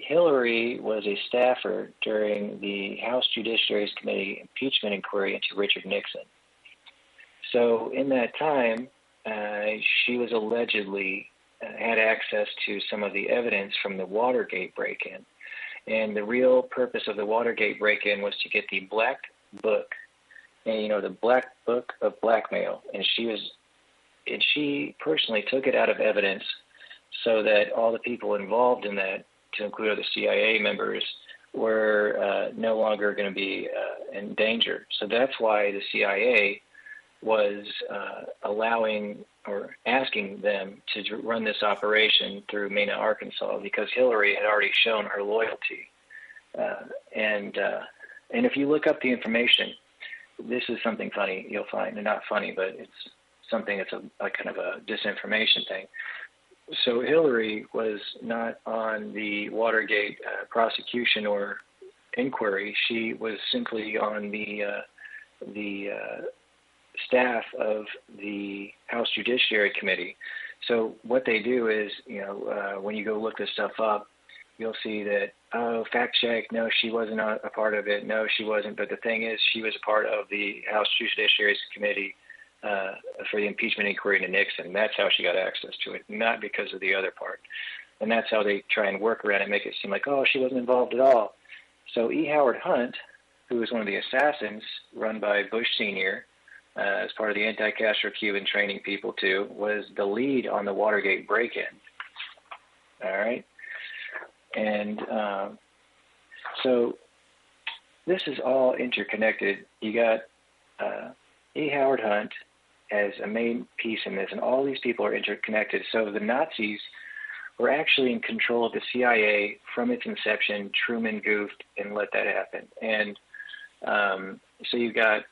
Hillary was a staffer during the House Judiciary Committee impeachment inquiry into Richard Nixon. So in that time, she was allegedly had access to some of the evidence from the Watergate break-in. And the real purpose of the Watergate break-in was to get the Black Book, and the Black Book of blackmail. And she personally took it out of evidence so that all the people involved in that, to include other CIA members, were no longer going to be in danger. So that's why the CIA was allowing or asking them to run this operation through Mena, Arkansas, because Hillary had already shown her loyalty. And if you look up the information, this is something funny you'll find, and not funny, but it's something that's a kind of a disinformation thing. So Hillary was not on the Watergate prosecution or inquiry. She was simply on the staff of the House Judiciary Committee. So what they do is, when you go look this stuff up, you'll see that, fact check, no, she wasn't a part of it. No, she wasn't. But the thing is, she was a part of the House Judiciary Committee for the impeachment inquiry into Nixon. That's how she got access to it, not because of the other part. And that's how they try and work around it, make it seem like, she wasn't involved at all. So E. Howard Hunt, who was one of the assassins run by Bush Sr., as part of the anti-Castro Cuban training people too, was the lead on the Watergate break-in. All right? And so this is all interconnected. You got E. Howard Hunt as a main piece in this, and all these people are interconnected. So the Nazis were actually in control of the CIA from its inception. Truman goofed and let that happen. And so you got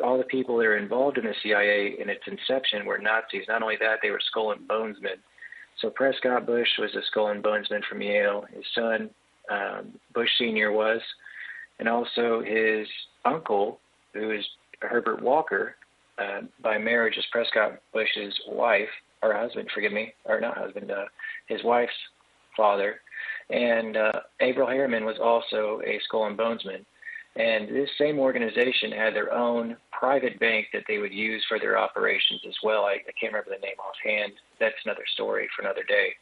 all the people that are involved in the CIA in its inception were Nazis. Not only that, they were skull and bonesmen. So Prescott Bush was a skull and bonesman from Yale. His son, Bush Sr., was. And also his uncle, who is Herbert Walker, by marriage, is Prescott Bush's wife, or husband, forgive me, or not husband, his wife's father. And Averell Harriman was also a skull and bonesman. And this same organization had their own private bank that they would use for their operations as well. I can't remember the name offhand. That's another story for another day.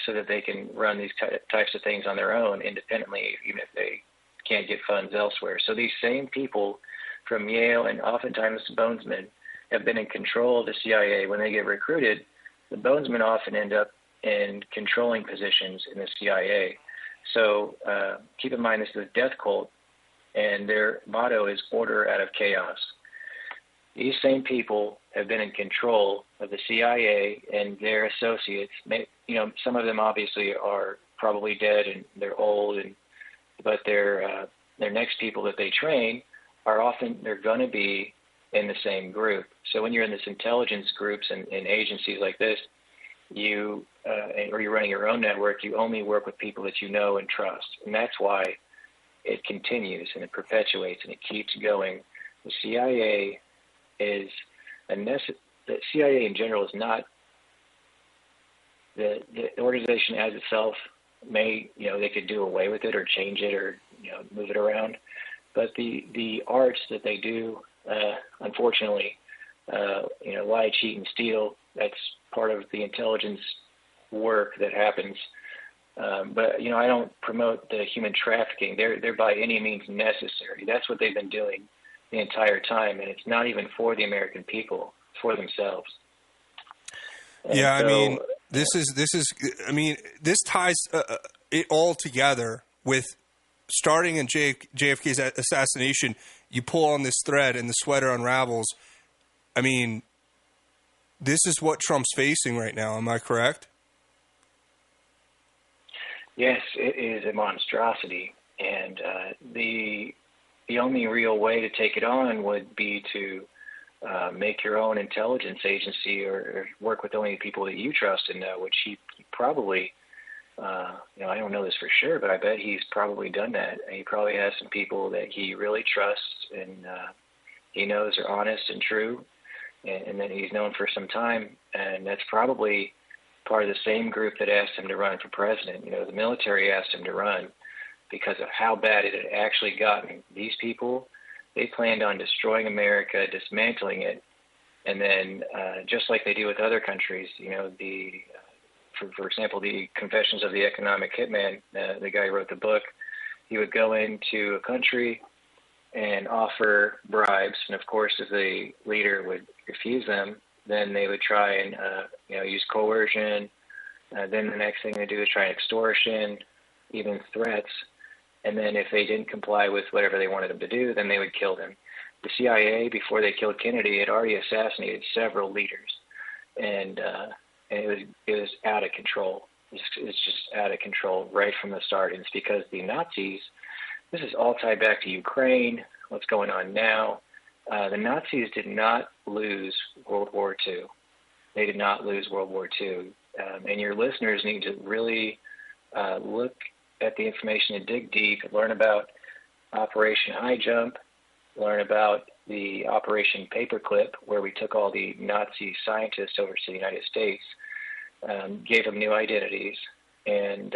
So that they can run these types of things on their own independently, even if they can't get funds elsewhere. So these same people from Yale, and oftentimes bonesmen, have been in control of the CIA. When they get recruited, the bonesmen often end up in controlling positions in the CIA. So keep in mind, this is a death cult, and their motto is order out of chaos. These same people have been in control of the CIA and their associates. Some of them obviously are probably dead and they're old, but their next people that they train they're going to be in the same group. So when you're in this intelligence groups and agencies like this, or you're running your own network, you only work with people that you know and trust. And that's why it continues and it perpetuates and it keeps going. The CIA is the CIA in general is not the organization as itself. They could do away with it or change it or move it around, but the arts that they do, unfortunately, lie, cheat, and steal. That's part of the intelligence work that happens. But I don't promote the human trafficking. They're by any means necessary. That's what they've been doing the entire time, and it's not even for the American people, for themselves. And yeah, so, I mean, this ties it all together with starting in JFK's assassination. You pull on this thread and the sweater unravels. I mean, this is what Trump's facing right now. Am I correct? Yes, it is a monstrosity, and the only real way to take it on would be to make your own intelligence agency or work with only people that you trust and know, which he probably, I don't know this for sure, but I bet he's probably done that. He probably has some people that he really trusts and he knows are honest and true, and that he's known for some time, and that's probably part of the same group that asked him to run for president. The military asked him to run because of how bad it had actually gotten. These people, they planned on destroying America, dismantling it, and then just like they do with other countries, for example, the Confessions of the Economic Hitman, the guy who wrote the book, he would go into a country and offer bribes, and of course, if the leader would refuse them, then they would try and use coercion. Then the next thing they do is try extortion, even threats. And then if they didn't comply with whatever they wanted them to do, then they would kill them. The CIA, before they killed Kennedy, had already assassinated several leaders, and it was out of control. It's just out of control right from the start. And it's because the Nazis. This is all tied back to Ukraine. What's going on now? The Nazis did not lose World War II. They did not lose World War II. And your listeners need to really look at the information and dig deep and learn about Operation High Jump, learn about the Operation Paperclip, where we took all the Nazi scientists over to the United States, gave them new identities, and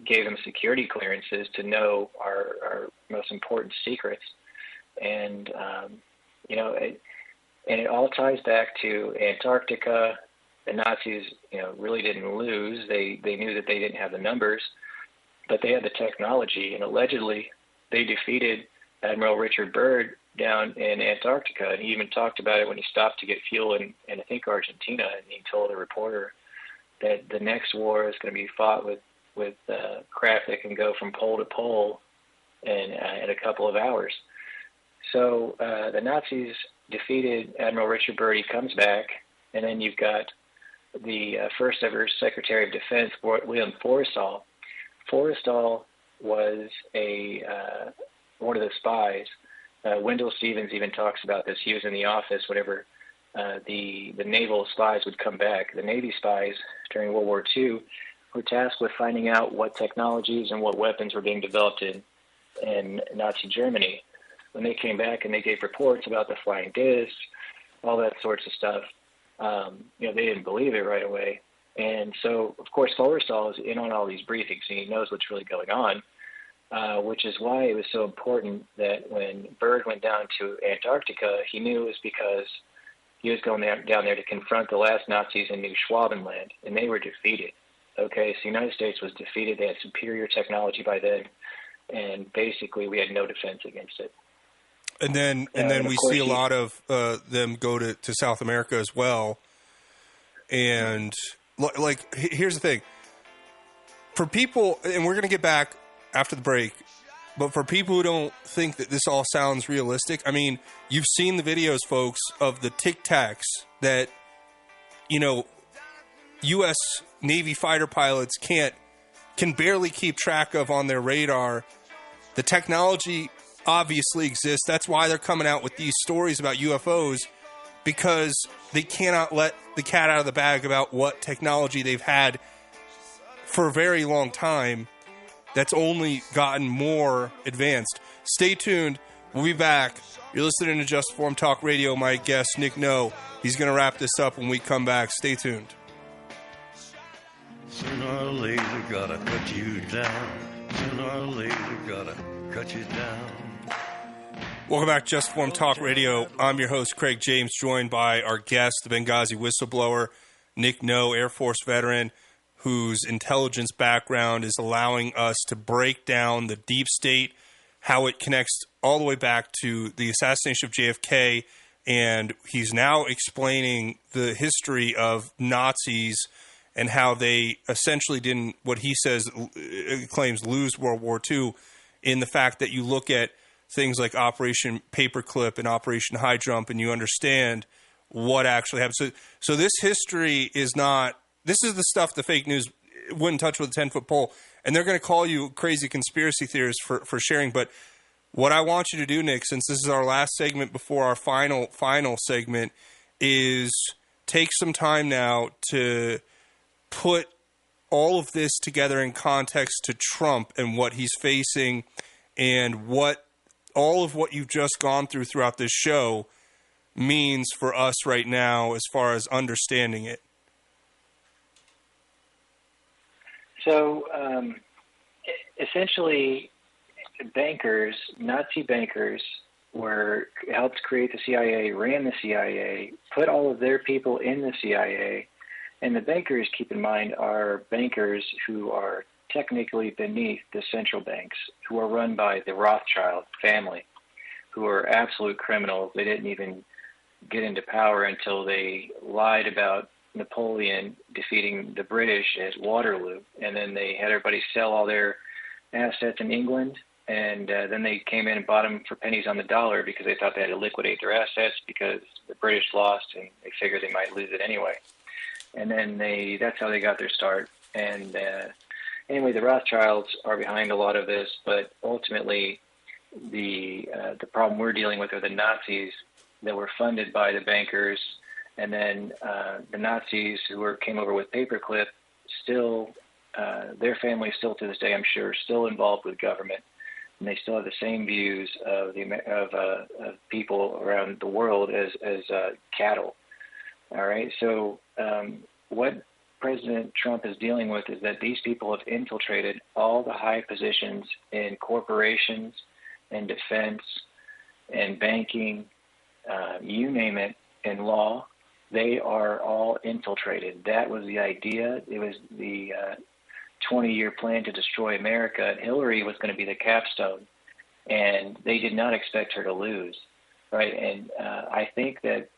gave them security clearances to know our most important secrets. And it all ties back to Antarctica. The Nazis, really didn't lose. They knew that they didn't have the numbers, but they had the technology. And allegedly, they defeated Admiral Richard Byrd down in Antarctica. And he even talked about it when he stopped to get fuel in I think, Argentina. And he told a reporter that the next war is going to be fought with craft that can go from pole to pole in a couple of hours. So the Nazis defeated Admiral Richard Byrd. He comes back, and then you've got the first ever Secretary of Defense, William Forrestal. Forrestal was one of the spies. Wendell Stevens even talks about this. He was in the office whenever the naval spies would come back. The Navy spies during World War II were tasked with finding out what technologies and what weapons were being developed in Nazi Germany. When they came back and they gave reports about the flying discs, all that sorts of stuff, they didn't believe it right away. And so, of course, Forrestal is in on all these briefings, and he knows what's really going on, which is why it was so important that when Byrd went down to Antarctica, he knew it was because he was going down there to confront the last Nazis in New Schwabenland, and they were defeated. Okay, so the United States was defeated. They had superior technology by then, and basically we had no defense against it. And then we see a lot of them go to South America as well. And here's the thing. For people, and we're going to get back after the break, but for people who don't think that this all sounds realistic, I mean, you've seen the videos, folks, of the Tic Tacs that, U.S. Navy fighter pilots can barely keep track of on their radar. The technology obviously exists. That's why they're coming out with these stories about UFOs, because they cannot let the cat out of the bag about what technology they've had for a very long time that's only gotten more advanced. Stay tuned. We'll be back. You're listening to Just Informed Talk Radio. My guest, Nick No. He's going to wrap this up when we come back. Stay tuned. Sooner or later, gotta cut you down. Sooner or later, gotta cut you down. Welcome back to Just Informed Talk Radio. I'm your host, Craig James, joined by our guest, the Benghazi whistleblower, Nick No, Air Force veteran, whose intelligence background is allowing us to break down the deep state, how it connects all the way back to the assassination of JFK, and he's now explaining the history of Nazis and how they essentially didn't, what he says, claims, lose World War II, in the fact that you look at things like Operation Paperclip and Operation High Jump, and you understand what actually happened. So this history is not, this is the stuff the fake news wouldn't touch with a 10-foot pole, and they're going to call you crazy conspiracy theorists for sharing. But what I want you to do, Nick, since this is our last segment before our final segment, is take some time now to put all of this together in context to Trump and what he's facing and what all of what you've just gone through throughout this show means for us right now as far as understanding it. So, essentially, bankers, Nazi bankers, helped create the CIA, ran the CIA, put all of their people in the CIA, and the bankers, keep in mind, are bankers who are technically beneath the central banks, who are run by the Rothschild family, who are absolute criminals. They didn't even get into power until they lied about Napoleon defeating the British at Waterloo, and then they had everybody sell all their assets in England, and then they came in and bought them for pennies on the dollar because they thought they had to liquidate their assets because the British lost, and they figured they might lose it anyway. And then that's how they got their start. And anyway, the Rothschilds are behind a lot of this, but ultimately the problem we're dealing with are the Nazis that were funded by the bankers, and then the Nazis who came over with Paperclip, still, their families still to this day, I'm sure, still involved with government, and they still have the same views of people around the world as cattle. All right, so what President Trump is dealing with is that these people have infiltrated all the high positions in corporations and defense and banking, you name it, in law. They are all infiltrated. That was the idea. It was the 20-year plan to destroy America. And Hillary was going to be the capstone, and they did not expect her to lose, right? And I think that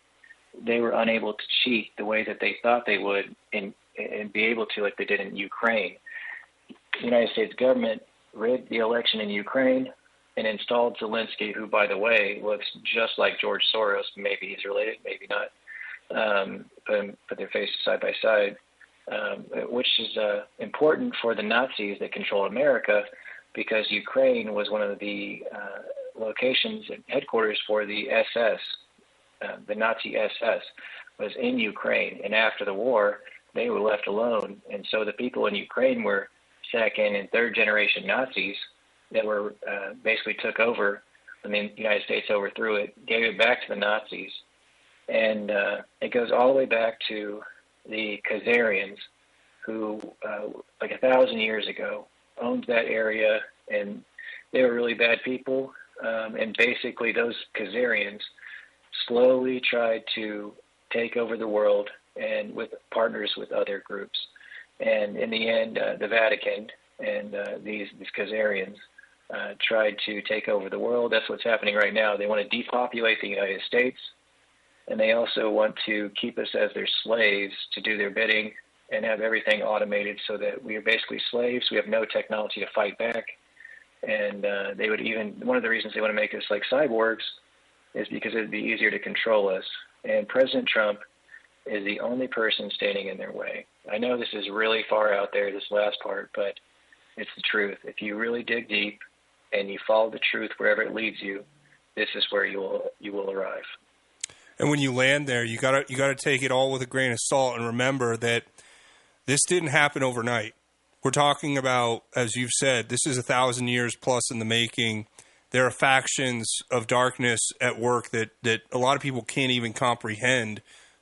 they were unable to cheat the way that they thought they would and be able to, like they did in Ukraine. The United States government rigged the election in Ukraine and installed Zelensky, who, by the way, looks just like George Soros. Maybe he's related, maybe not. Put their faces side by side, which is important for the Nazis that control America, because Ukraine was one of the locations and headquarters for the SS. The Nazi SS was in Ukraine, and after the war, they were left alone. And so the people in Ukraine were second and third generation Nazis that were basically took over when the United States overthrew it, gave it back to the Nazis. And it goes all the way back to the Khazarians, who, like 1,000 years ago, owned that area, and they were really bad people. And basically those Khazarians slowly tried to take over the world, and with partners with other groups. And in the end, the Vatican and these Khazarians tried to take over the world. That's what's happening right now. They want to depopulate the United States, and they also want to keep us as their slaves to do their bidding and have everything automated so that we are basically slaves. We have no technology to fight back. And they would even, one of the reasons they want to make us like cyborgs is because it would be easier to control us. And President Trump is the only person standing in their way. I know this is really far out there, this last part, but it's the truth. If you really dig deep and you follow the truth wherever it leads you, this is where you will arrive. And when you land there, you gotta take it all with a grain of salt and remember that this didn't happen overnight. We're talking about, as you've said, this is 1,000 years plus in the making. There are factions of darkness at work that a lot of people can't even comprehend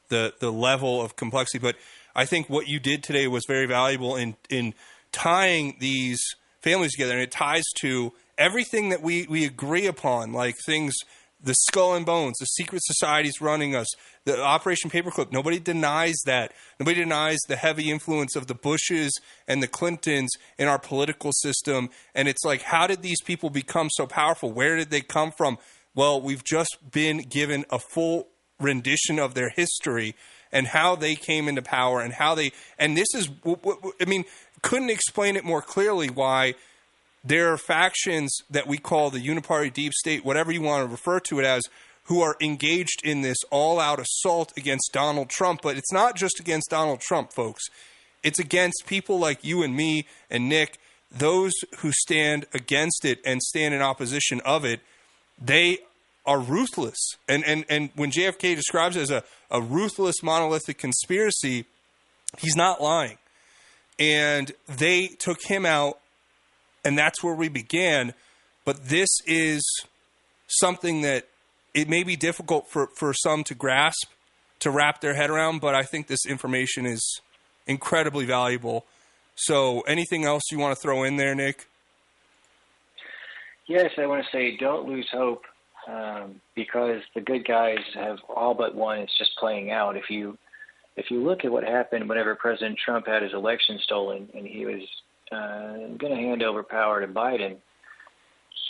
the level of complexity. But I think what you did today was very valuable in tying these families together, and it ties to everything that we agree upon, like things, the skull and bones, the secret societies running us, the Operation Paperclip. Nobody denies that. Nobody denies the heavy influence of the Bushes and the Clintons in our political system. And it's like, how did these people become so powerful? Where did they come from? Well, we've just been given a full rendition of their history and how they came into power and how they, and this is, I mean, couldn't explain it more clearly why there are factions that we call the uniparty deep state, whatever you want to refer to it as, who are engaged in this all-out assault against Donald Trump. But it's not just against Donald Trump, folks. It's against people like you and me and Nick, those who stand against it and stand in opposition of it. They are ruthless. And when JFK describes it as a ruthless monolithic conspiracy, he's not lying. And they took him out, and that's where we began. But this is something that it may be difficult for some to grasp, to wrap their head around, but I think this information is incredibly valuable. So anything else you want to throw in there, Nick? Yes, I want to say don't lose hope, because the good guys have all but won. It's just playing out. If you look at what happened whenever President Trump had his election stolen and he was going to hand over power to Biden,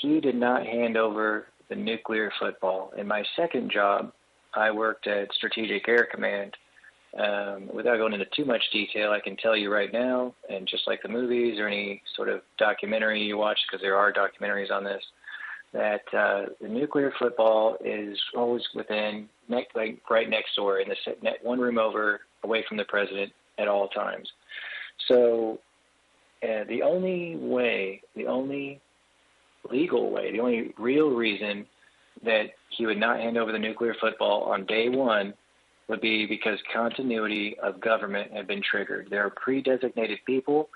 he did not hand over the nuclear football. In my second job, I worked at Strategic Air Command. Without going into too much detail, I can tell you right now, and just like the movies or any sort of documentary you watch, because there are documentaries on this, that the nuclear football is always within, right next door, in the one room over, away from the president at all times. So the only way, the only legal way, the only real reason that he would not hand over the nuclear football on day one would be because continuity of government had been triggered. There are pre-designated people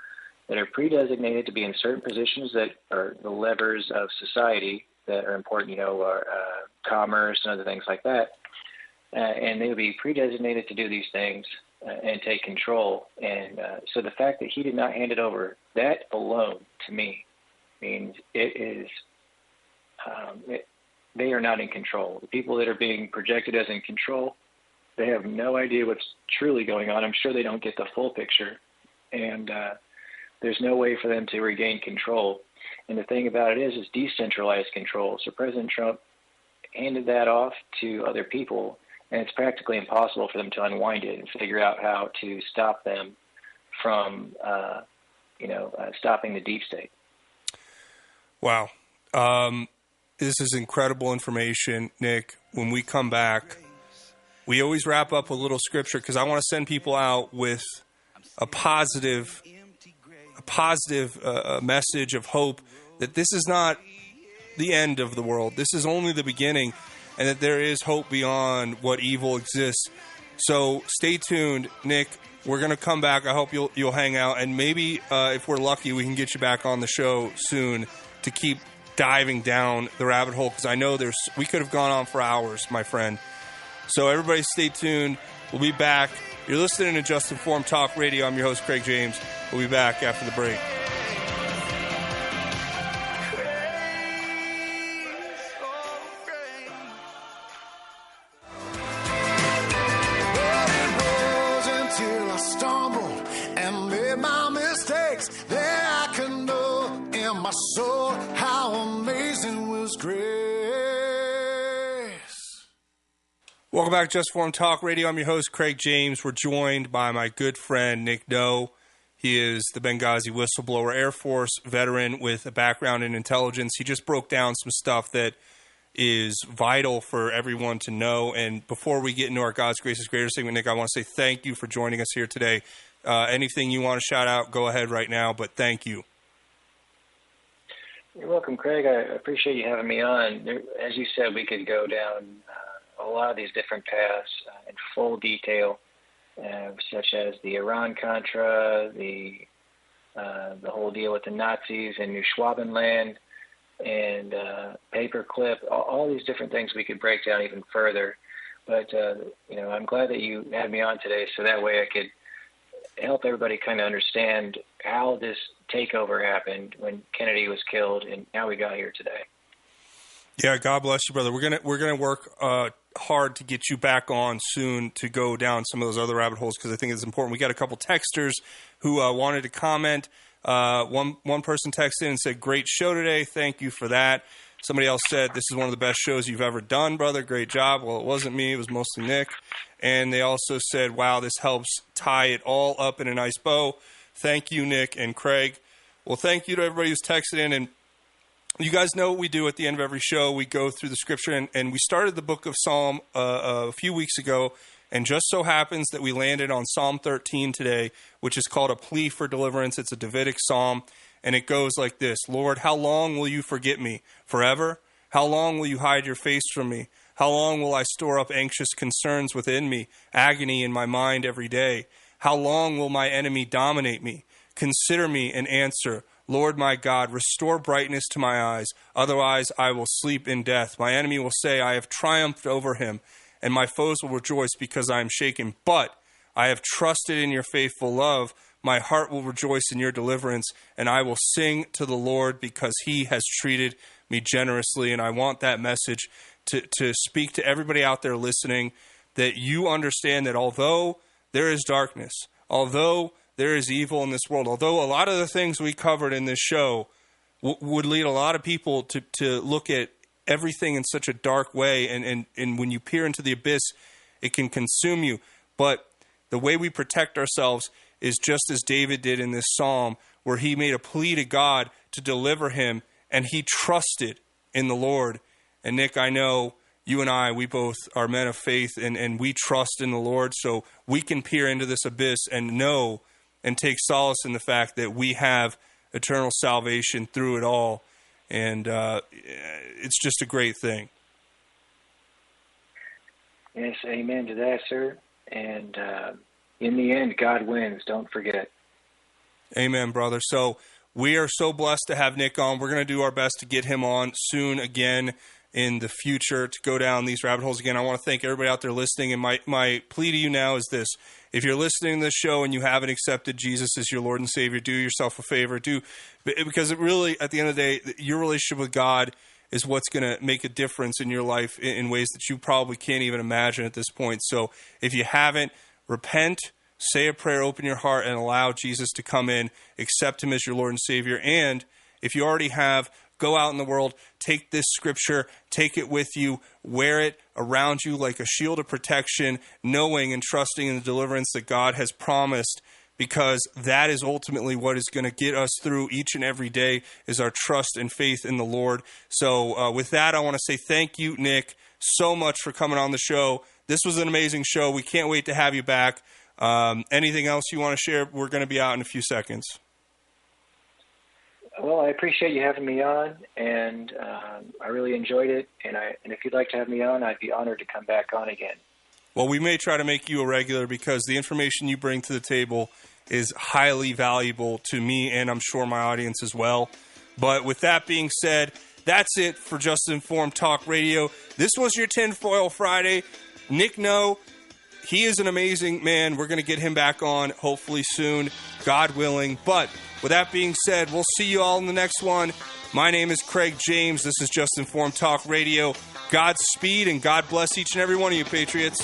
that are pre-designated to be in certain positions that are the levers of society that are important, commerce and other things like that. And they would be pre-designated to do these things and take control. And so the fact that he did not hand it over, that alone, to me, means it is they are not in control. The people that are being projected as in control, they have no idea what's truly going on. I'm sure they don't get the full picture. And there's no way for them to regain control. And the thing about it is decentralized control. So President Trump handed that off to other people, and it's practically impossible for them to unwind it and figure out how to stop them from, stopping the deep state. Wow. This is incredible information, Nick. When we come back, we always wrap up a little scripture because I want to send people out with a positive message of hope that this is not the end of the world. This is only the beginning, and that there is hope beyond what evil exists. So stay tuned, Nick. We're going to come back. I hope you'll hang out, and maybe if we're lucky, we can get you back on the show soon to keep diving down the rabbit hole, because I know we could have gone on for hours, my friend. So everybody stay tuned. We'll be back. You're listening to Just Informed Talk Radio. I'm your host, Craig James. We'll be back after the break. Soul, how amazing was grace. Welcome back to Just Informed Talk Radio. I'm your host, Craig James. We're joined by my good friend, Nick Doe. He is the Benghazi whistleblower, Air Force veteran with a background in intelligence. He just broke down some stuff that is vital for everyone to know. And before we get into our God's Grace is Greater segment, Nick, I want to say thank you for joining us here today. Anything you want to shout out, go ahead right now, but thank you. You're welcome, Craig. I appreciate you having me on. As you said, we could go down a a lot of these different paths in full detail, such as the Iran-Contra, the whole deal with the Nazis in New Schwabenland, and paperclip, all these different things we could break down even further. But, I'm glad that you had me on today so that way I could help everybody kind of understand how this takeover happened when Kennedy was killed and how we got here today. Yeah, God bless you, brother. We're gonna work hard to get you back on soon to go down some of those other rabbit holes because I think it's important. We got a couple texters who wanted to comment. One person texted in and said, "Great show today. Thank you for that." Somebody else said, "This is one of the best shows you've ever done, brother. Great job." Well, it wasn't me. It was mostly Nick. And they also said, "Wow, this helps tie it all up in a nice bow." Thank you, Nick and Craig. Well, thank you to everybody who's texted in. And you guys know what we do at the end of every show. We go through the scripture. And we started the book of Psalm a few weeks ago. And just so happens that we landed on Psalm 13 today, which is called a plea for deliverance. It's a Davidic psalm. And it goes like this: "Lord, how long will you forget me? Forever? How long will you hide your face from me? How long will I store up anxious concerns within me, agony in my mind every day? How long will my enemy dominate me? Consider me and answer. Lord my God, restore brightness to my eyes. Otherwise I will sleep in death. My enemy will say, I have triumphed over him, and my foes will rejoice because I am shaken. But I have trusted in your faithful love. My heart will rejoice in your deliverance, and I will sing to the Lord because he has treated me generously." And I want that message to speak to everybody out there listening, that you understand that although there is darkness, although there is evil in this world, although a lot of the things we covered in this show would lead a lot of people to look at everything in such a dark way, and when you peer into the abyss, it can consume you. But the way we protect ourselves is just as David did in this psalm, where he made a plea to God to deliver him, and he trusted in the Lord. And Nick, I know you and I, we both are men of faith, and we trust in the Lord, so we can peer into this abyss and know and take solace in the fact that we have eternal salvation through it all. And it's just a great thing. Yes, amen to that, sir. And in the end, God wins. Don't forget. Amen, brother. So we are so blessed to have Nick on. We're going to do our best to get him on soon again in the future to go down these rabbit holes again. I want to thank everybody out there listening. And my plea to you now is this: if you're listening to this show and you haven't accepted Jesus as your Lord and Savior, do yourself a favor. Because it really, at the end of the day, your relationship with God is what's going to make a difference in your life in ways that you probably can't even imagine at this point. So if you haven't, repent, say a prayer, open your heart, and allow Jesus to come in, accept him as your Lord and Savior. And if you already have, go out in the world, take this scripture, take it with you, wear it around you like a shield of protection, knowing and trusting in the deliverance that God has promised, because that is ultimately what is going to get us through each and every day, is our trust and faith in the Lord. So with that, I want to say thank you, Nick, so much for coming on the show. This was an amazing show. We can't wait to have you back. Anything else you want to share? We're going to be out in a few seconds. Well, I appreciate you having me on, and I really enjoyed it. And if you'd like to have me on, I'd be honored to come back on again. Well, we may try to make you a regular, because the information you bring to the table is highly valuable to me, and I'm sure my audience as well. But with that being said, that's it for Just Informed Talk Radio. This was your Tinfoil Friday. Nick No, he is an amazing man. We're going to get him back on hopefully soon, God willing. But with that being said, we'll see you all in the next one. My name is Craig James. This is Just Informed Talk Radio. Godspeed, and God bless each and every one of you, Patriots.